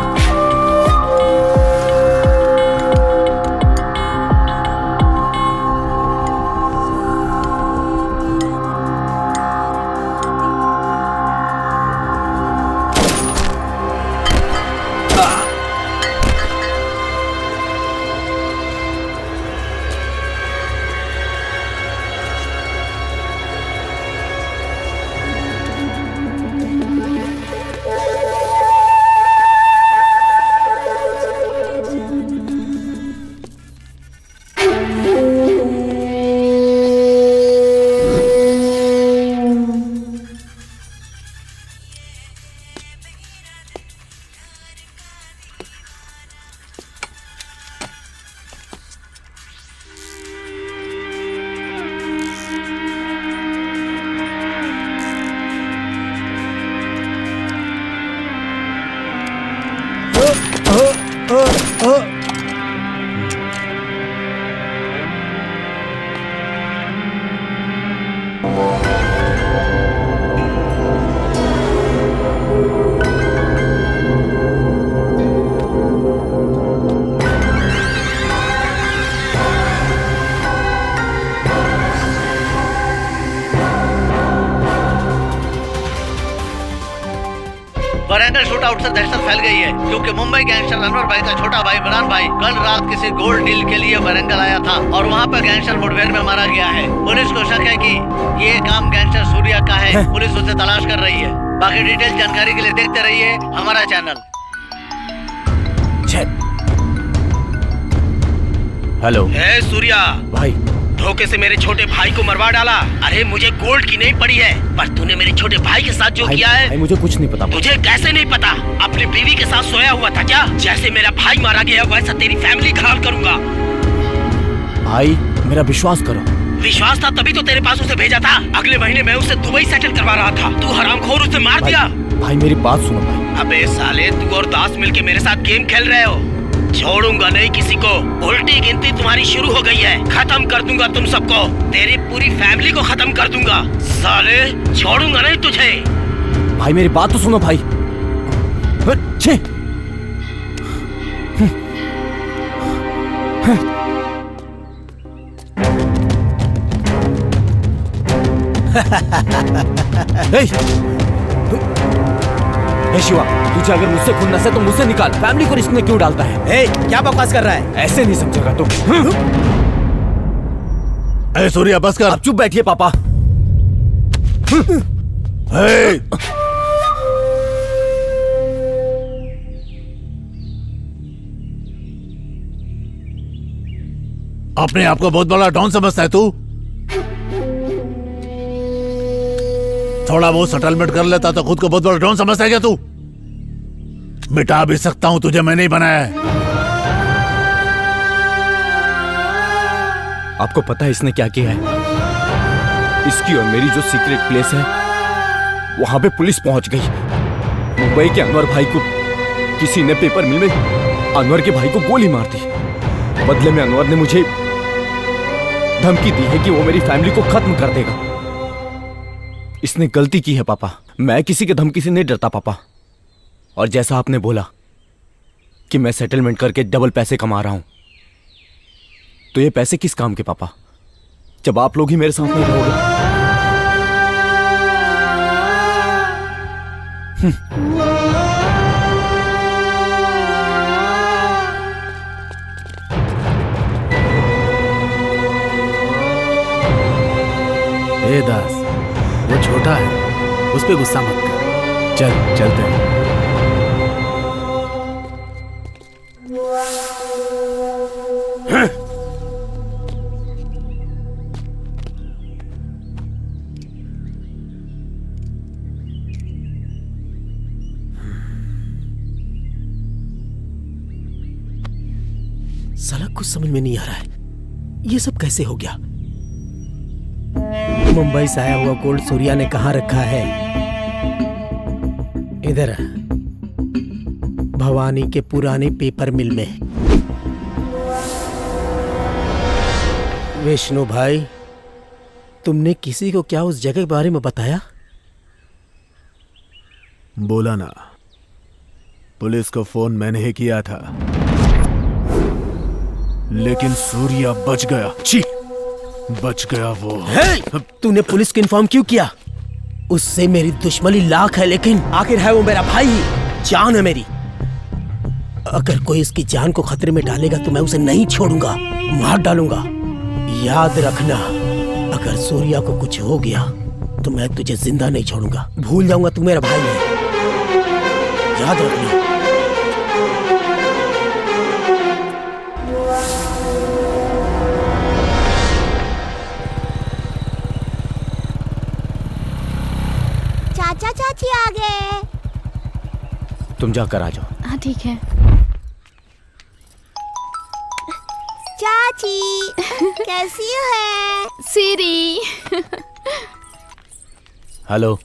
भयंकर शूट आउट से दहशत फैल गई है क्योंकि मुंबई गैंगस्टर अनवर भाई का छोटा भाई इमरान भाई कल रात किसी गोल्ड डील के लिए वारंगल आया था और वहाँ पर गैंगस्टर मुठभेड़ में मारा गया है। पुलिस को शक है कि ये काम गैंगस्टर सूर्या का है। पुलिस उसे तलाश कर रही है। बाकी डिटेल जानकारी के लिए देखते रहिए हमारा चैनल। हेलो सूर्या भाई, धोखे से मेरे छोटे भाई को मरवा डाला। अरे मुझे गोल्ड की नहीं पड़ी है, पर तूने मेरे छोटे भाई के साथ जो किया है। भाई मुझे कुछ नहीं पता। तुझे कैसे नहीं पता? अपनी बीवी के साथ सोया हुआ था क्या? जैसे मेरा भाई मारा गया वैसा तेरी फैमिली का हाल करूंगा। भाई मेरा विश्वास करो। विश्वास था तभी तो तेरे पास उसे भेजा था। अगले महीने मैं उसे दुबई सेटल करवा रहा था। तू हरामखोर उसे मार दिया। भाई मेरी बात सुनो भाई। अबे साले, तू और दास मिलके मेरे साथ गेम खेल रहे हो। छोड़ूंगा नहीं किसी को। उल्टी गिनती तुम्हारी शुरू हो गई है। खत्म कर दूंगा तुम सबको। तेरी पूरी फैमिली को खत्म कर दूंगा। साले छोड़ूंगा नहीं तुझे। भाई मेरी बात तो सुनो भाई। छे शिवा, तुझे अगर मुझसे खुन्नस है तो मुझसे निकाल। फैमिली को रिस्क में क्यों डालता है? क्या बकवास कर रहा है? ऐसे नहीं समझेगा तुम। सूर्या बस कर। अब चुप बैठिए पापा। अपने आप को बहुत बड़ा डॉन समझता है तू? थोड़ा बहुत सेटलमेंट कर लेता तो खुद को बहुत बड़ा डॉन समझता है क्या तू? मिटा भी सकता हूं तुझे, मैंने ही बनाया है। आपको पता है इसने क्या किया है? इसकी और मेरी जो सीक्रेट प्लेस है वहां पे पुलिस पहुंच गई। मुंबई के अनवर भाई को किसी ने पेपर मिल में अनवर के भाई को गोली मार दी। बदले में अनवर ने मुझे धमकी दी है कि वो मेरी फैमिली को खत्म कर देगा। इसने गलती की है पापा। मैं किसी के धमकी से नहीं डरता पापा। और जैसा आपने बोला कि मैं सेटलमेंट करके डबल पैसे कमा रहा हूं, तो ये पैसे किस काम के पापा, जब आप लोग ही मेरे साथ नहीं रहोगे? ए दास, वो छोटा है, उस पे गुस्सा मत कर। चलते हैं। साला कुछ समझ में नहीं आ रहा है, ये सब कैसे हो गया? मुंबई से आया हुआ गोल्ड सूर्या ने कहाँ रखा है? इधर भवानी के पुराने पेपर मिल में। विष्णु भाई, तुमने किसी को क्या उस जगह के बारे में बताया? बोला ना, पुलिस को फोन मैंने ही किया था, लेकिन सूर्या बच गया। छी, बच गया वो। तूने पुलिस को इन्फॉर्म क्यों किया? उससे मेरी दुश्मनी लाख है, लेकिन आखिर है वो मेरा भाई, जान है मेरी। अगर कोई इसकी जान को खतरे में डालेगा तो मैं उसे नहीं छोड़ूंगा, मार डालूंगा। याद रखना, अगर सूर्या को कुछ हो गया तो मैं तुझे जिंदा नहीं छोड़ूंगा। भूल जाऊंगा तू मेरा भाई है, याद रखना। चाचा चाची आ गए। तुम जाकर आ जाओ। हाँ ठीक है। चाची कैसी है? सीरी। हेलो,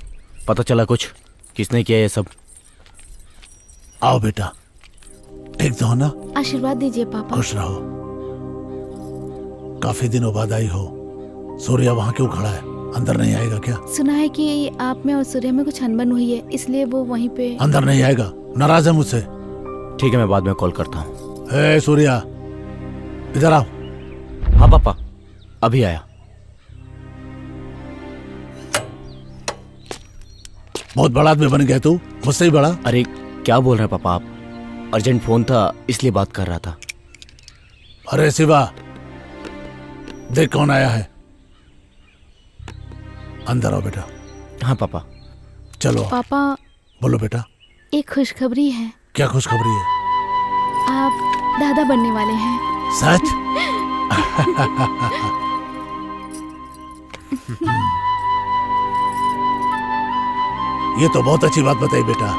पता चला कुछ? किसने किया ये सब? आओ बेटा, ठीक तो हो ना? आशीर्वाद दीजिए पापा। खुश रहो। काफी दिनों बाद आई हो। सूर्या वहाँ क्यों खड़ा है? अंदर नहीं आएगा क्या? सुना है कि आप में और सूर्या में कुछ अनबन हुई है, इसलिए वो वहीं पे। अंदर नहीं आएगा, नाराज है मुझसे। ठीक है, मैं बाद में कॉल करता हूँ। हे सूर्या, इधर आओ। हाँ पापा, अभी आया। बहुत बड़ा आदमी बन गया तू, मुझसे ही बड़ा। अरे क्या बोल रहे हैं पापा आप? अर्जेंट फोन था इसलिए बात कर रहा था। अरे शिवा, देख कौन आया है। अंदर आओ बेटा। हाँ पापा। चलो। पापा बोलो बेटा। एक खुशखबरी है। क्या खुशखबरी है? आप दादा बनने वाले हैं। सच? ये तो बहुत अच्छी बात बताई बेटा।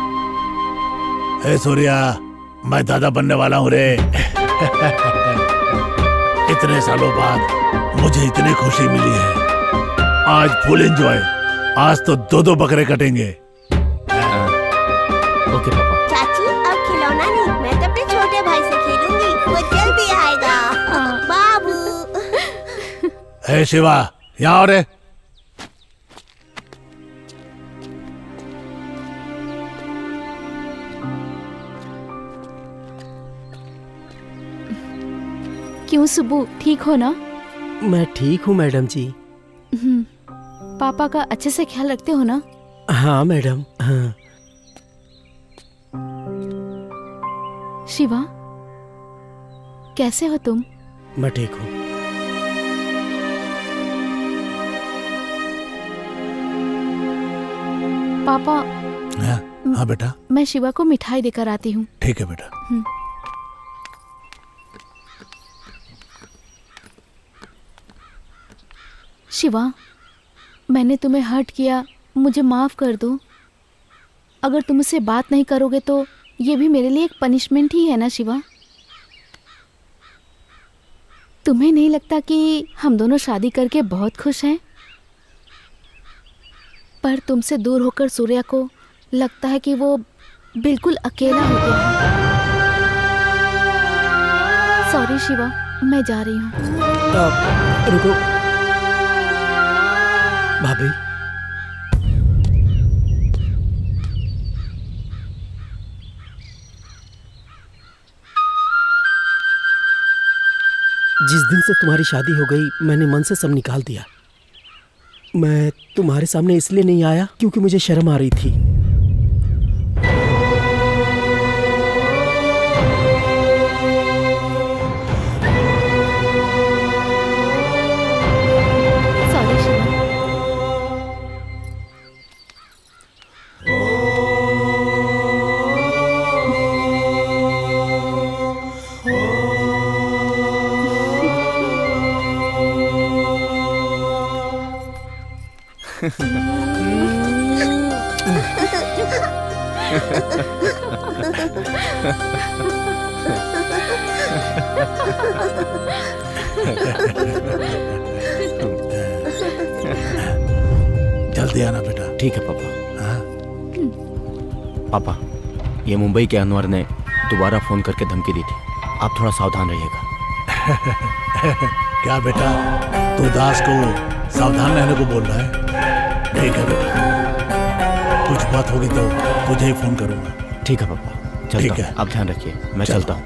हे सूर्या, मैं दादा बनने वाला हूँ रे। इतने सालों बाद मुझे इतनी खुशी मिली है। आज फुल एंजॉय। आज तो 2-2 बकरे कटेंगे। ओके पापा। चाची अब खिलौना नहीं, मैं तो अपने छोटे भाई से खेलूंगी, वो जल्दी आएगा। बाबू। हे शिवा, यहाँ आओ रे। क्यों सुब्बू, ठीक हो ना? मैं ठीक हूँ मैडम जी। पापा का अच्छे से ख्याल रखते हो ना? हाँ मैडम, हाँ। शिवा, कैसे हो तुम? मैं ठीक हूँ। पापा। हाँ बेटा। मैं शिवा को मिठाई देकर आती हूँ। ठीक है बेटा। शिवा, मैंने तुम्हें हर्ट किया, मुझे माफ कर दो। अगर तुम मुझसे बात नहीं करोगे तो ये भी मेरे लिए एक पनिशमेंट ही है ना शिवा? तुम्हें नहीं लगता कि हम दोनों शादी करके बहुत खुश हैं? पर तुमसे दूर होकर सूर्या को लगता है कि वो बिल्कुल अकेला हो गया है। सॉरी शिवा, मैं जा रही हूँ। रुको भाभी। जिस दिन से तुम्हारी शादी हो गई मैंने मन से सब निकाल दिया। मैं तुम्हारे सामने इसलिए नहीं आया क्योंकि मुझे शर्म आ रही थी। सॉरी शिवा। जल्दी आना बेटा। ठीक है पापा। हाँ? पापा, ये मुंबई के अनवर ने दोबारा फोन करके धमकी दी थी, आप थोड़ा सावधान रहिएगा। क्या बेटा, तू दास को सावधान रहने को बोल रहा है? ठीक है बेटा, कुछ बात होगी तो तुझे ही फोन करूंगा। ठीक है पापा, चलता ठीक हूँ। है। आप ध्यान रखिए, मैं चलता हूँ।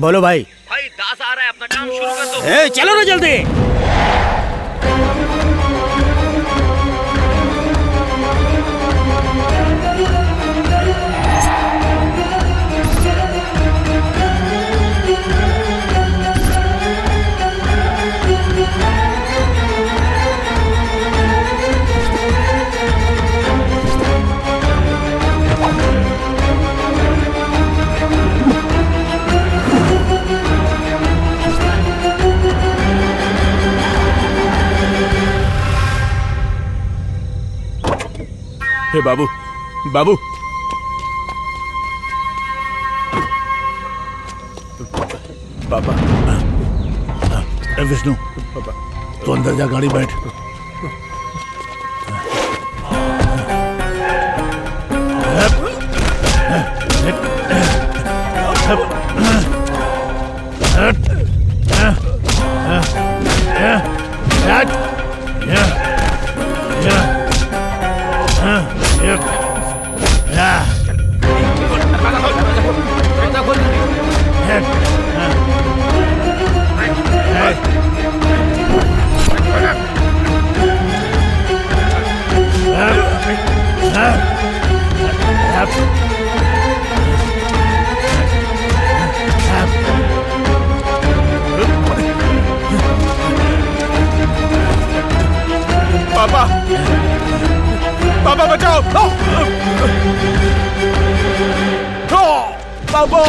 बोलो भाई। भाई दास आ रहा है, अपना काम शुरू कर दो। ए, चलो ना जल्दी। हे बाबू, बाबू। पापा। विष्णु, तू अंदर जा, गाड़ी बैठ। पापा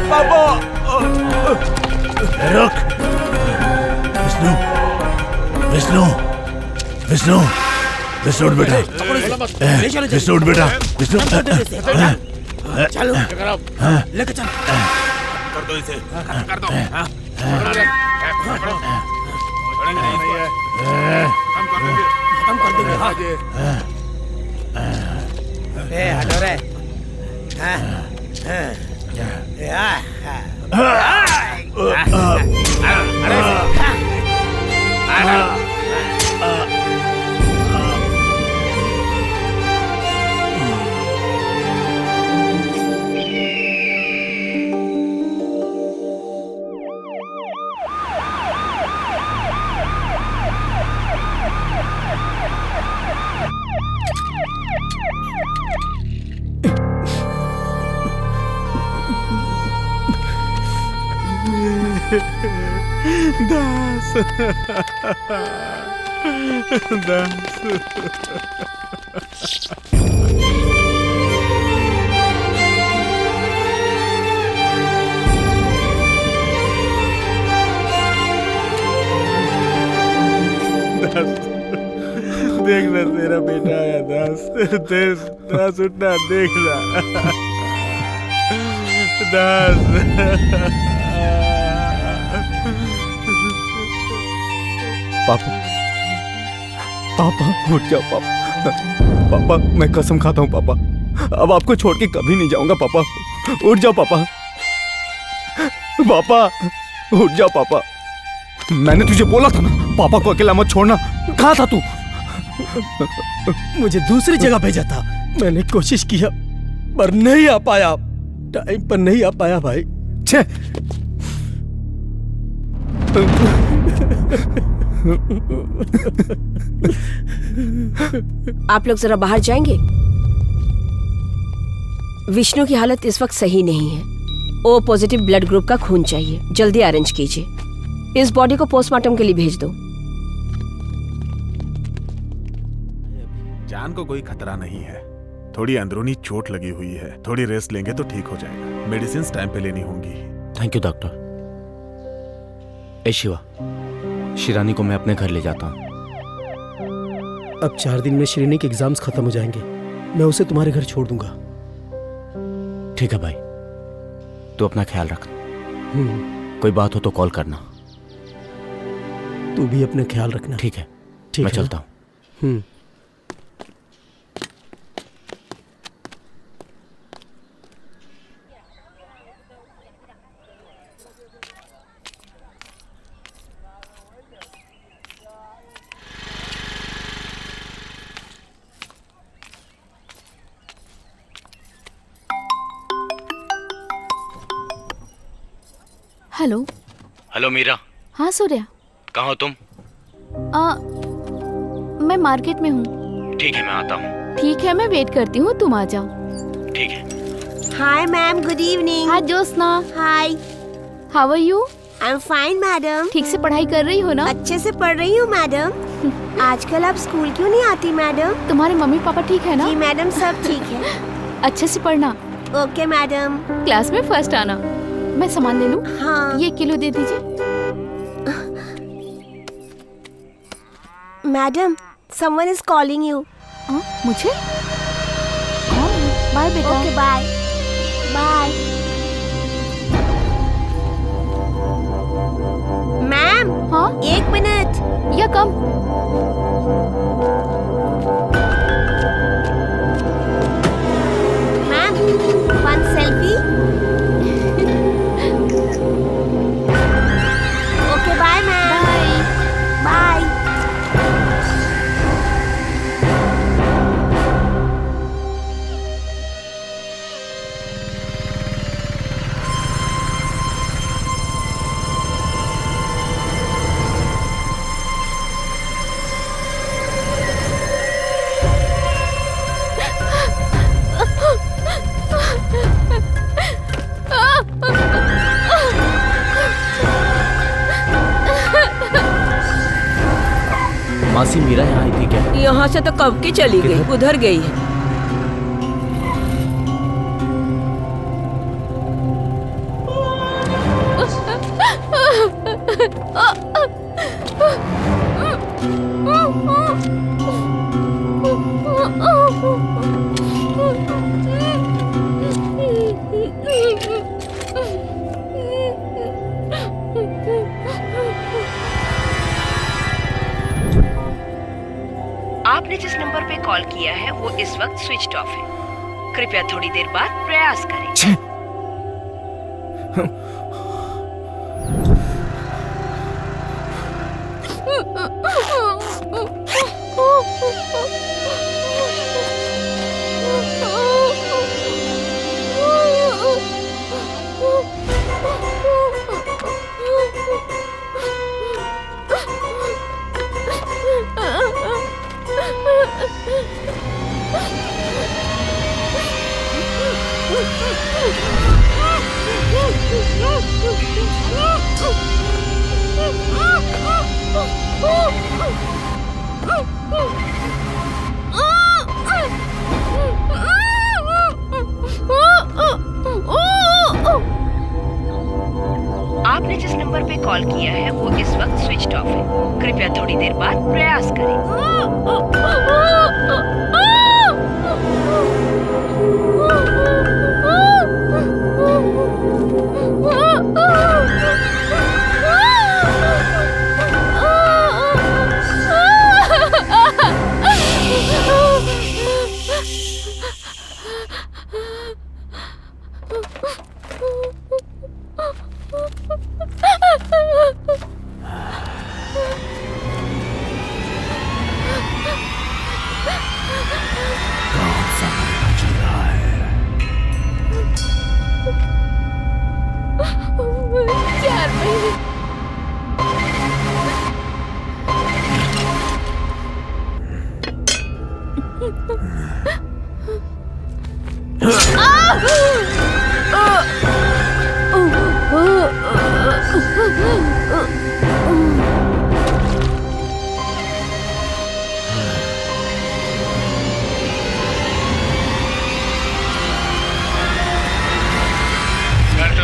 पापा रुक। विष्णु विष्णु विष्णु विष्णु उठ बेटा। विष्णु उठ बेटा। विष्णु चलो लेके चल। कर दो इसे, कर दो। हम कर देंगे। हाँ ए हटो रे। देखना तेरा बेटा आया दास। दास उठना, देखना दास। पापा पापा उठ जाओ पापा। पापा मैं कसम खाता हूँ पापा, अब आपको छोड़ के कभी नहीं जाऊंगा पापा। उठ जाओ पापा। पापा उठ जाओ पापा। मैंने तुझे बोला था ना पापा को अकेला मत छोड़ना। कहाँ था तू? मुझे दूसरी जगह भेजा था। मैंने कोशिश किया पर नहीं आ पाया, टाइम पर नहीं आ पाया भाई। छे आप लोग जरा बाहर जाएंगे? विष्णु की हालत इस वक्त सही नहीं है। ओ पॉजिटिव ब्लड ग्रुप का खून चाहिए, जल्दी अरेंज कीजिए। इस बॉडी को पोस्टमार्टम के लिए भेज दो। जान को कोई खतरा नहीं है, थोड़ी अंदरूनी चोट लगी हुई है। थोड़ी रेस्ट लेंगे तो ठीक हो जाएगा। मेडिसिन टाइम पे लेनी होंगी। Thank you doctor. ए शिवा, शिरानी को मैं अपने घर ले जाता हूँ। अब 4 दिन में श्रेणी के एग्जाम्स खत्म हो जाएंगे, मैं उसे तुम्हारे घर छोड़ दूंगा। ठीक है भाई, तू अपना ख्याल रख। कोई बात हो तो कॉल करना। तू भी अपना ख्याल रखना। ठीक है, ठीक मैं है चलता हूँ। हेलो। हेलो मीरा। हाँ सूर्या। कहाँ हो तुम? मैं मार्केट में हूँ। ठीक है, मैं आता हूँ। ठीक है, मैं वेट करती हूँ, तुम आ जाओ। ठीक है। Hi ma'am, good evening. Hi Jyotsna. Hi, how are you? I am fine madam. ठीक से पढ़ाई कर रही हो ना? अच्छे से पढ़ रही हूँ मैडम। आजकल आप स्कूल क्यों नहीं आती मैडम? तुम्हारे मम्मी पापा ठीक है ना? जी मैडम, सब ठीक है। अच्छे से पढ़ना। Okay madam. क्लास में फर्स्ट आना। मैं सामान ले लूं? हाँ। ये 1 किलो दे दीजिए। Madam, someone is calling you. मुझे? बाय बेटा। Okay bye bye. मैम। हाँ? 1 minute. Yeah come. Ma'am, 1 selfie. Okay bye ma'am. Bye. मासी मीरा यहाँ आई थी क्या? यहाँ से तो कब की चली गई, उधर गई है। आपने जिस नंबर पे कॉल किया है वो इस वक्त स्विच ऑफ है। कृपया थोड़ी देर बाद प्रयास करें। आपने जिस नंबर पे कॉल किया है वो इस वक्त स्विच ऑफ है। कृपया थोड़ी देर बाद प्रयास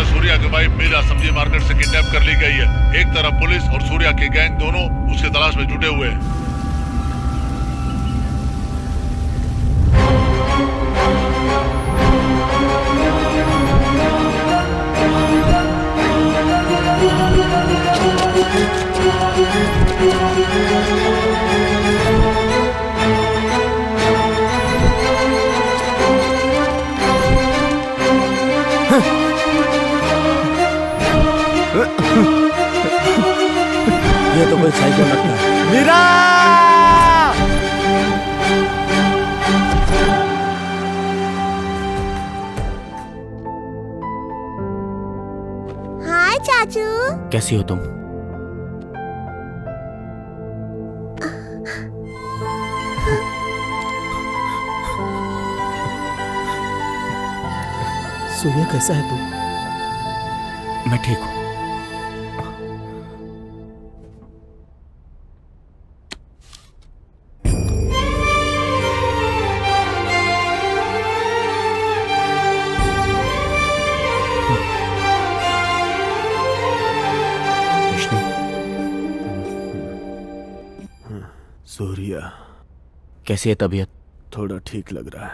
सूर्या की वाइफ मीरा सब्जी मार्केट से किडनैप कर ली गई है। एक तरफ पुलिस और सूर्या के गैंग दोनों उसके तलाश में जुटे हुए हैं। ये तो कोई साइको लगता है। मीरा! हाय चाचू। कैसी हो तुम? सूर्या कैसा है तू? मैं ठीक हूँ। सूर्या, कैसी है तबीयत? थोड़ा ठीक लग रहा है।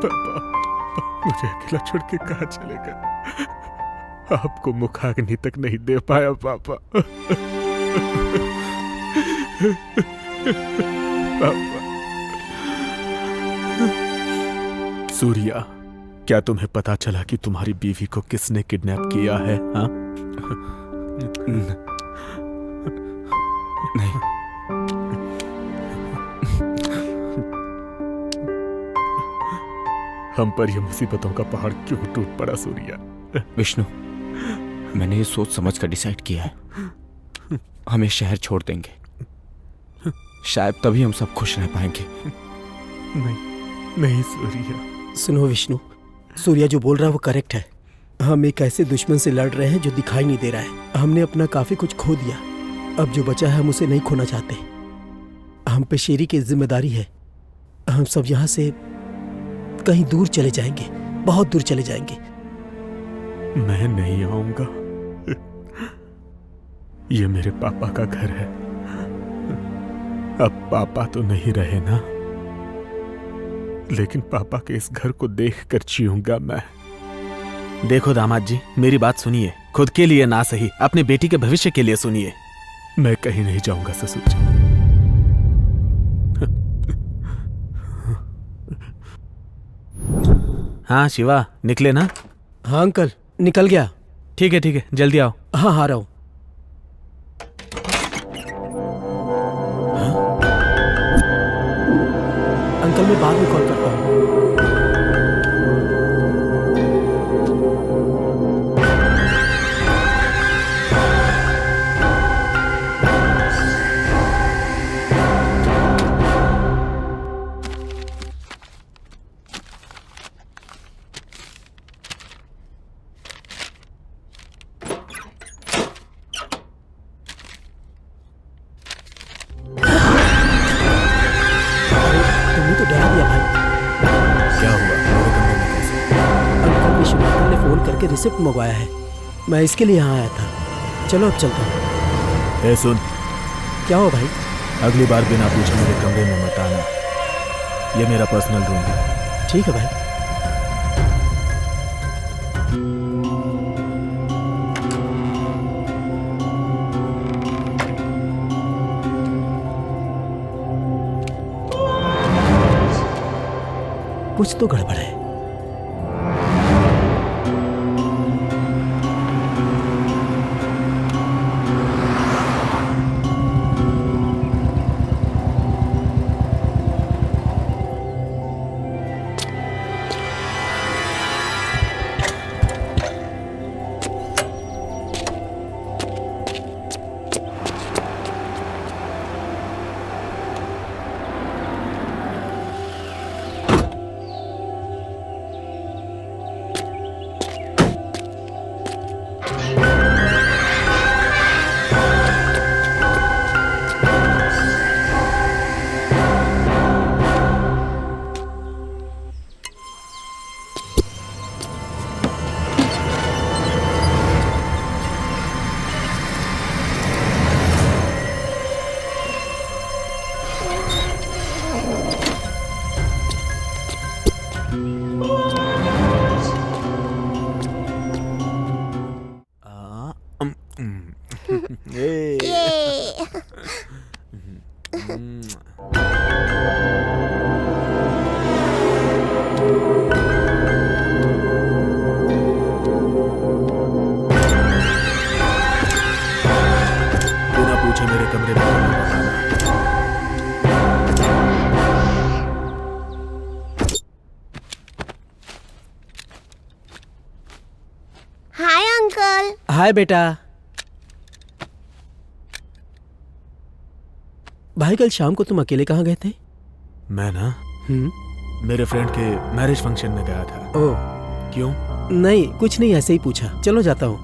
पापा, मुझे अकेला छोड़ के कहाँ चले गए? आपको मुखाग्नि तक नहीं दे पाया पापा। पापा। सूर्या, क्या तुम्हें पता चला कि तुम्हारी बीवी को किसने किडनैप किया है? हाँ? नहीं। हम पर यह मुसीबतों का पहाड़ क्यों टूट पड़ा सूर्या? विष्णु, मैंने ये सोच समझ कर डिसाइड किया है। हम ये शहर छोड़ देंगे। शायद तभी हम सब खुश रह पाएंगे। नहीं सूर्या। सुनो विष्णु, सूर्या जो बोल रहा है वो करेक्ट है। हम एक ऐसे दुश्मन से लड़ रहे हैं जो दिखाई नहीं दे रहा है। हमने अपना काफी कुछ खो दिया, अब जो बचा है हम उसे नहीं खोना चाहते। हम पे शेरी की जिम्मेदारी है। हम सब यहाँ से कहीं दूर चले जाएंगे, बहुत दूर चले जाएंगे। मैं नहीं आऊंगा। ये मेरे पापा का घर है। अब पापा तो नहीं रहे ना, लेकिन पापा के इस घर को देखकर जीऊंगा मैं। देखो दामाद जी, मेरी बात सुनिए। खुद के लिए ना सही, अपने बेटी के भविष्य के लिए सुनिए। मैं कहीं नहीं जाऊंगा ससुर जी। हाँ शिवा, निकले ना? हाँ अंकल, निकल गया। ठीक है, जल्दी आओ। हाँ हाँ, रहा हूँ। अंकल मैं बाद में कॉल करता हूँ। तुमने तो डरा दिया भाई। क्या हुआ? मेरे कमरे में कैसे? अंकल विश्वनाथन ने फोन करके रिसिप्ट मंगवाया है। मैं इसके लिए यहाँ आया था। चलो अब चलता हूँ। ए सुन, क्या हो भाई? अगली बार बिना पूछे मेरे कमरे में मत आना। ये मेरा पर्सनल रूम है। ठीक है भाई। कुछ तो गड़बड़ है। बिना पूछे मेरे कमरे में मत आना। Hi uncle. हाय बेटा। भाई कल शाम को तुम अकेले कहाँ गए थे? मैं ना मेरे फ्रेंड के मैरिज फंक्शन में गया था। ओह क्यों? नहीं, कुछ नहीं, ऐसे ही पूछा। चलो जाता हूँ।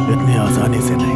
इतनी आसानी से नहीं।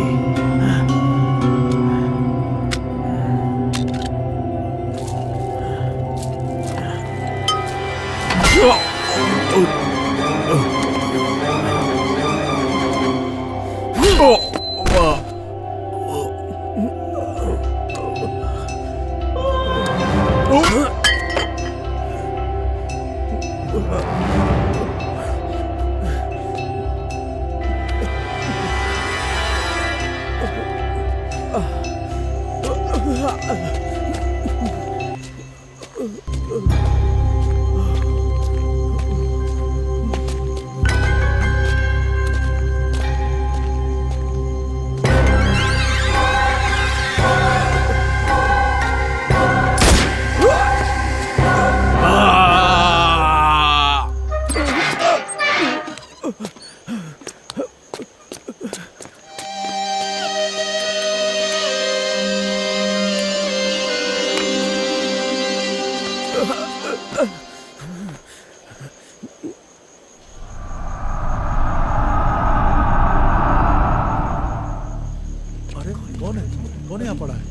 कौन यहाँ पड़ा है?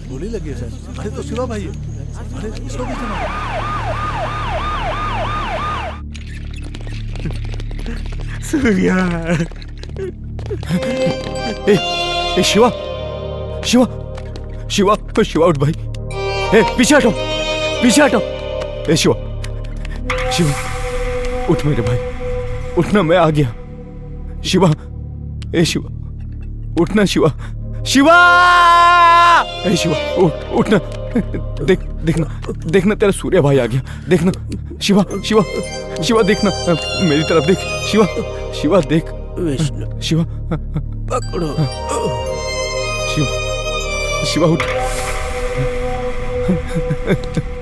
गोली लगी है सर। अरे तो शिवा भाई है। अरे इसको भी सुना। सूर्या। ए शिवा, शिवा, शिवा, शिवा उठ भाई। ए पीछे हटो, पीछे हटो। ए शिवा, शिवा उठ मेरे भाई, उठना, मैं आ गया। शिवा, ए शिवा उठना, शिवा, शिवा, ए शिवा उठना, देखना, देखना तेरा सूर्या भाई आ गया, देखना। शिवा, शिवा, शिवा देखना, मेरी तरफ देख। शिवा, शिवा देख। शिवा पकड़ो। शिवा, शिवा उठ।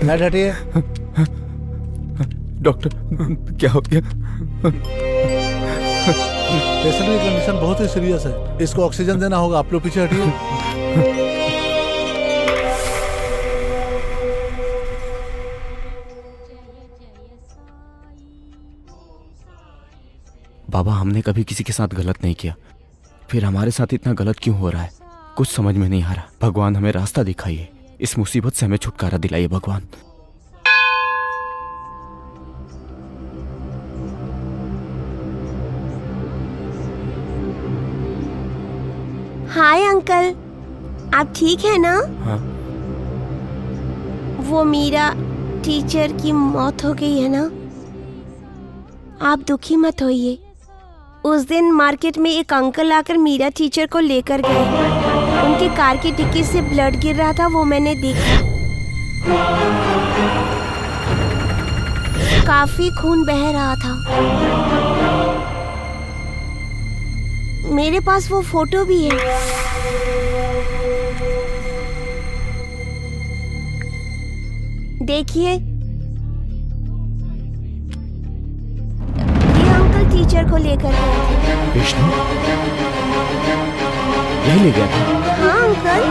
लाइट हटिए। डॉक्टर क्या हो गया? पेशेंट की कंडीशन बहुत ही सीरियस है, इसको ऑक्सीजन देना होगा। आप लोग पीछे हटिए। बाबा, हमने कभी किसी के साथ गलत नहीं किया, फिर हमारे साथ इतना गलत क्यों हो रहा है? कुछ समझ में नहीं आ रहा। भगवान हमें रास्ता दिखाइए, इस मुसीबत से हमें छुटकारा दिलाइए भगवान। हाय अंकल, आप ठीक है ना? हाँ। वो मीरा टीचर की मौत हो गई है ना? आप दुखी मत होइए। उस दिन मार्केट में एक अंकल आकर मीरा टीचर को लेकर गए। उनकी कार की डिक्की से ब्लड गिर रहा था, वो मैंने देखा। काफी खून बह रहा था। मेरे पास वो फोटो भी है। देखिए, ये अंकल टीचर को लेकर गए थे। विष्णु यही ले गया था? हाँ अंकल।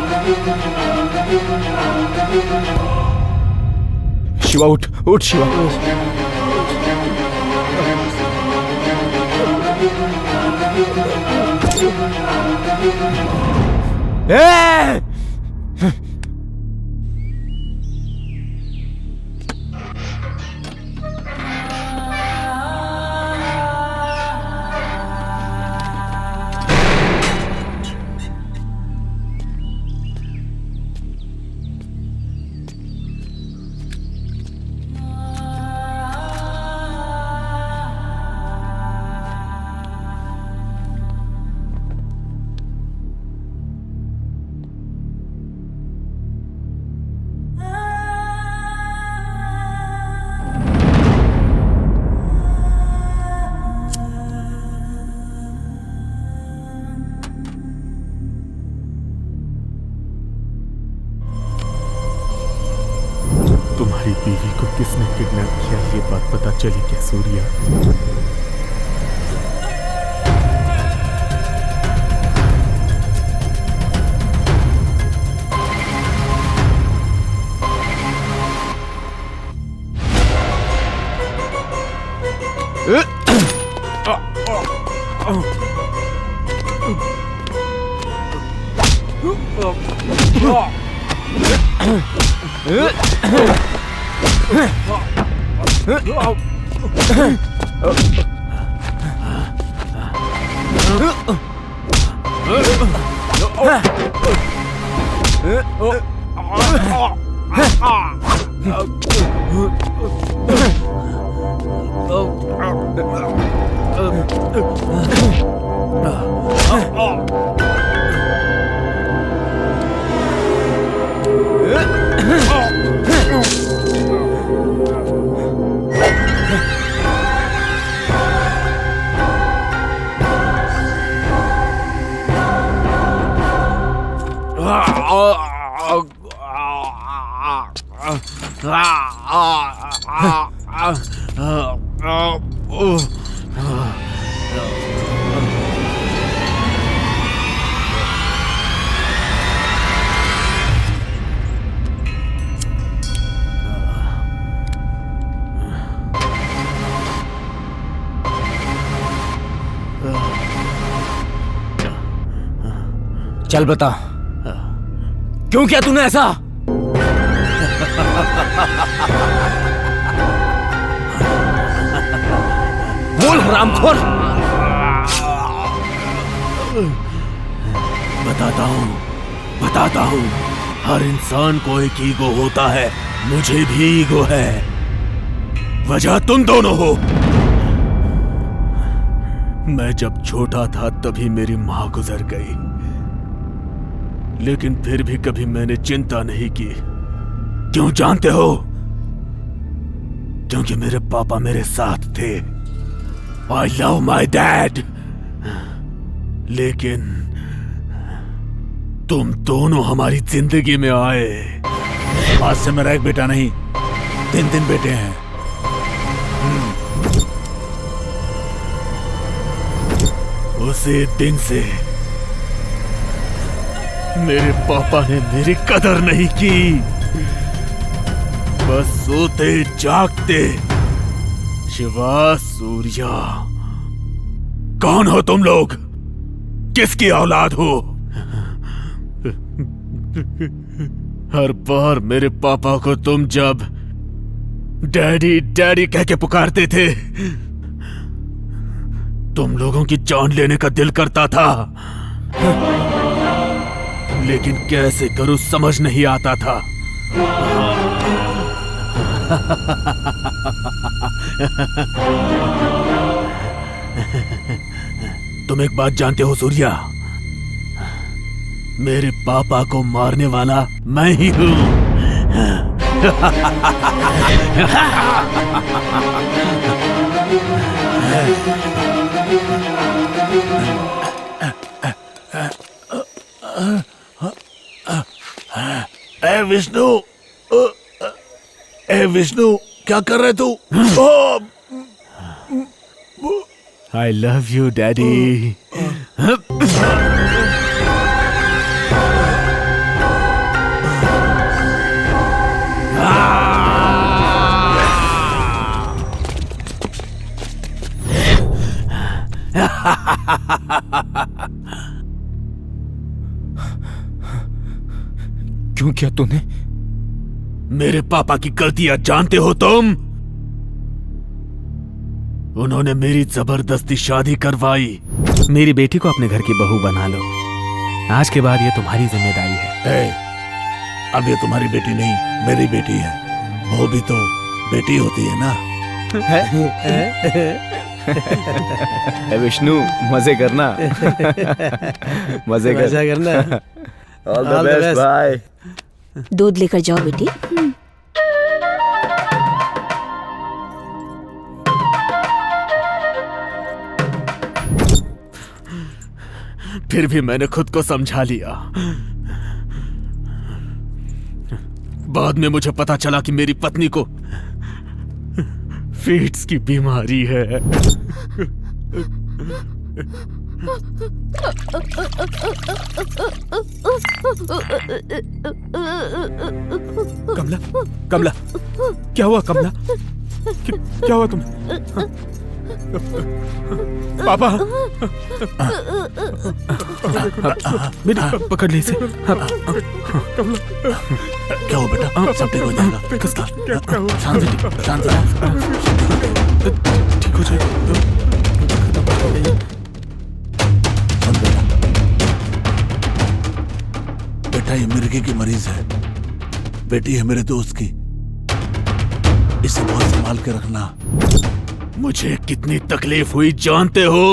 शिवा उठ, उठ शिवा। ए! किसने किडनैप किया ये बात पता चली क्या सूर्या? चल बता, क्यों किया तूने ऐसा? बोल हरामखोर। बताता हूँ। हर इंसान को एक ईगो होता है, मुझे भी ईगो है। वजह तुम दोनों हो। मैं जब छोटा था तभी मेरी माँ गुजर गई, लेकिन फिर भी कभी मैंने चिंता नहीं की। क्यों जानते हो? क्योंकि मेरे पापा मेरे साथ थे। I love my dad। लेकिन तुम दोनों हमारी जिंदगी में आए। आज से मेरा एक बेटा नहीं, 3 बेटे हैं। उसी दिन से मेरे पापा ने मेरी कदर नहीं की। बस सोते जागते। शिवा, सूर्या, कौन हो तुम लोग? किसकी औलाद हो? हर बार मेरे पापा को तुम जब डैडी डैडी कह के पुकारते थे, तुम लोगों की जान लेने का दिल करता था, लेकिन कैसे करूं समझ नहीं आता था। तुम एक बात जानते हो सूर्या? मेरे पापा को मारने वाला मैं ही हूं। विष्णु, क्या कर रहे तू? I love you daddy. क्यों किया तूने? मेरे पापा की गलतियां जानते हो तुम? उन्होंने मेरी जबरदस्ती शादी करवाई। मेरी बेटी को अपने घर की बहू बना लो। आज के बाद ये तुम्हारी जिम्मेदारी है। अब ये तुम्हारी बेटी नहीं, मेरी बेटी है। वो भी तो बेटी होती है ना। विष्णु, मजे करना। मजे करना। All the best bye. दूध लेकर जाओ बेटी। फिर भी मैंने खुद को समझा लिया। बाद में मुझे पता चला कि मेरी पत्नी को फीट्स की बीमारी है। कमला, कमला, क्या हुआ कमला? क्या हुआ तुम्हें? पापा, मेरी पकड़ ली इसे। क्या हुआ बेटा? सब ठीक हो जाएगा। शांत शांत ठीक हो जाएगा। बेटा ये मिर्गी की मरीज है, बेटी है मेरे दोस्त की, इसे बहुत संभाल के रखना। मुझे कितनी तकलीफ हुई जानते हो?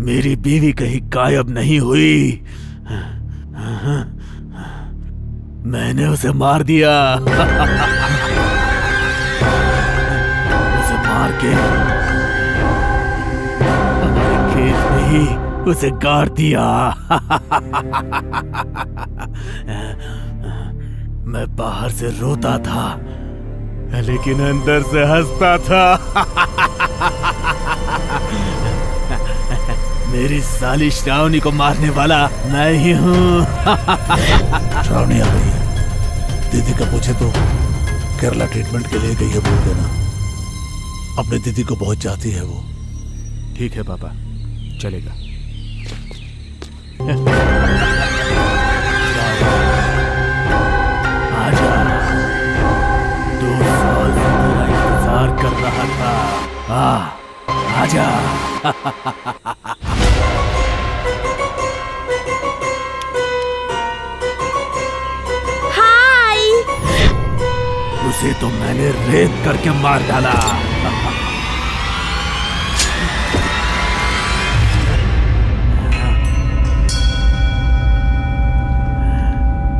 मेरी बीवी कहीं गायब नहीं हुई, मैंने उसे मार दिया। उसे मार के हमारे खेत में ही उसे गाड़ दिया। मैं बाहर से रोता था लेकिन अंदर से हंसता था। मेरी साली श्रावणी को मारने वाला मैं ही हूँ। श्रावणी आ गई है, दीदी का पूछे तो केरला ट्रीटमेंट के लिए गई है बोल देना। अपने दीदी को बहुत चाहती है वो। ठीक है पापा, चलेगा। आजा, 2 साल से तेरा इंतजार कर रहा था। आजा। हाय। उसे तो मैंने रेप करके मार डाला।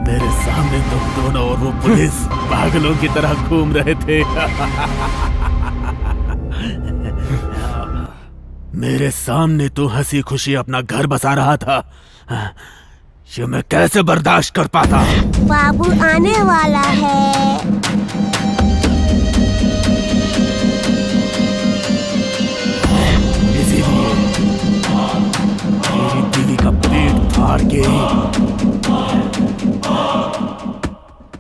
मेरे सामने तुम दोनों और वो पुलिस पागलों की तरह घूम रहे थे। मेरे सामने तो हंसी खुशी अपना घर बसा रहा था। ये मैं कैसे बर्दाश्त कर पाता? बाबू आने वाला है। इसीलिए मेरी बीवी का पेट फाड़ के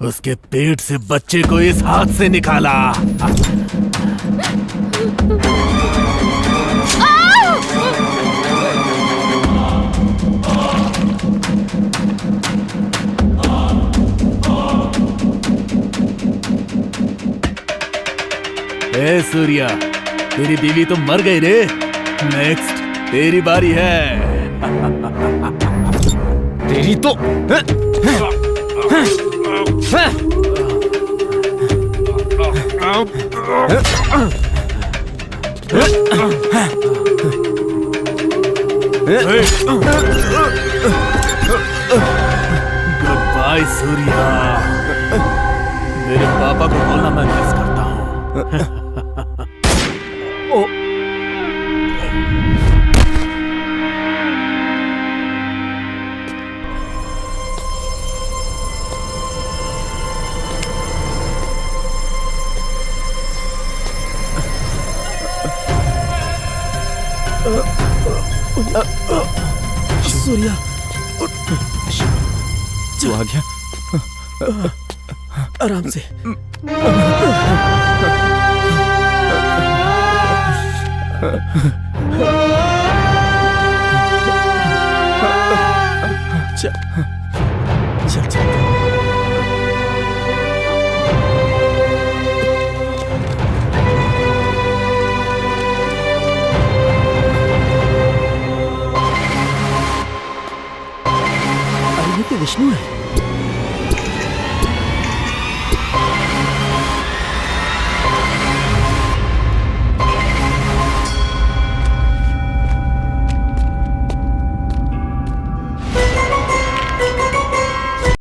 उसके पेट से बच्चे को इस हाथ से निकाला। ए सूर्या, तेरी बीवी तो मर गई रे। नेक्स्ट तेरी बारी है। तेरी तो गुड बाय सूर्या। मेरे पापा को बोलना मैं मिस करता हूँ। सूर्या, तू आ गया? आराम से। चल चल। अरे ये तो विष्णु है।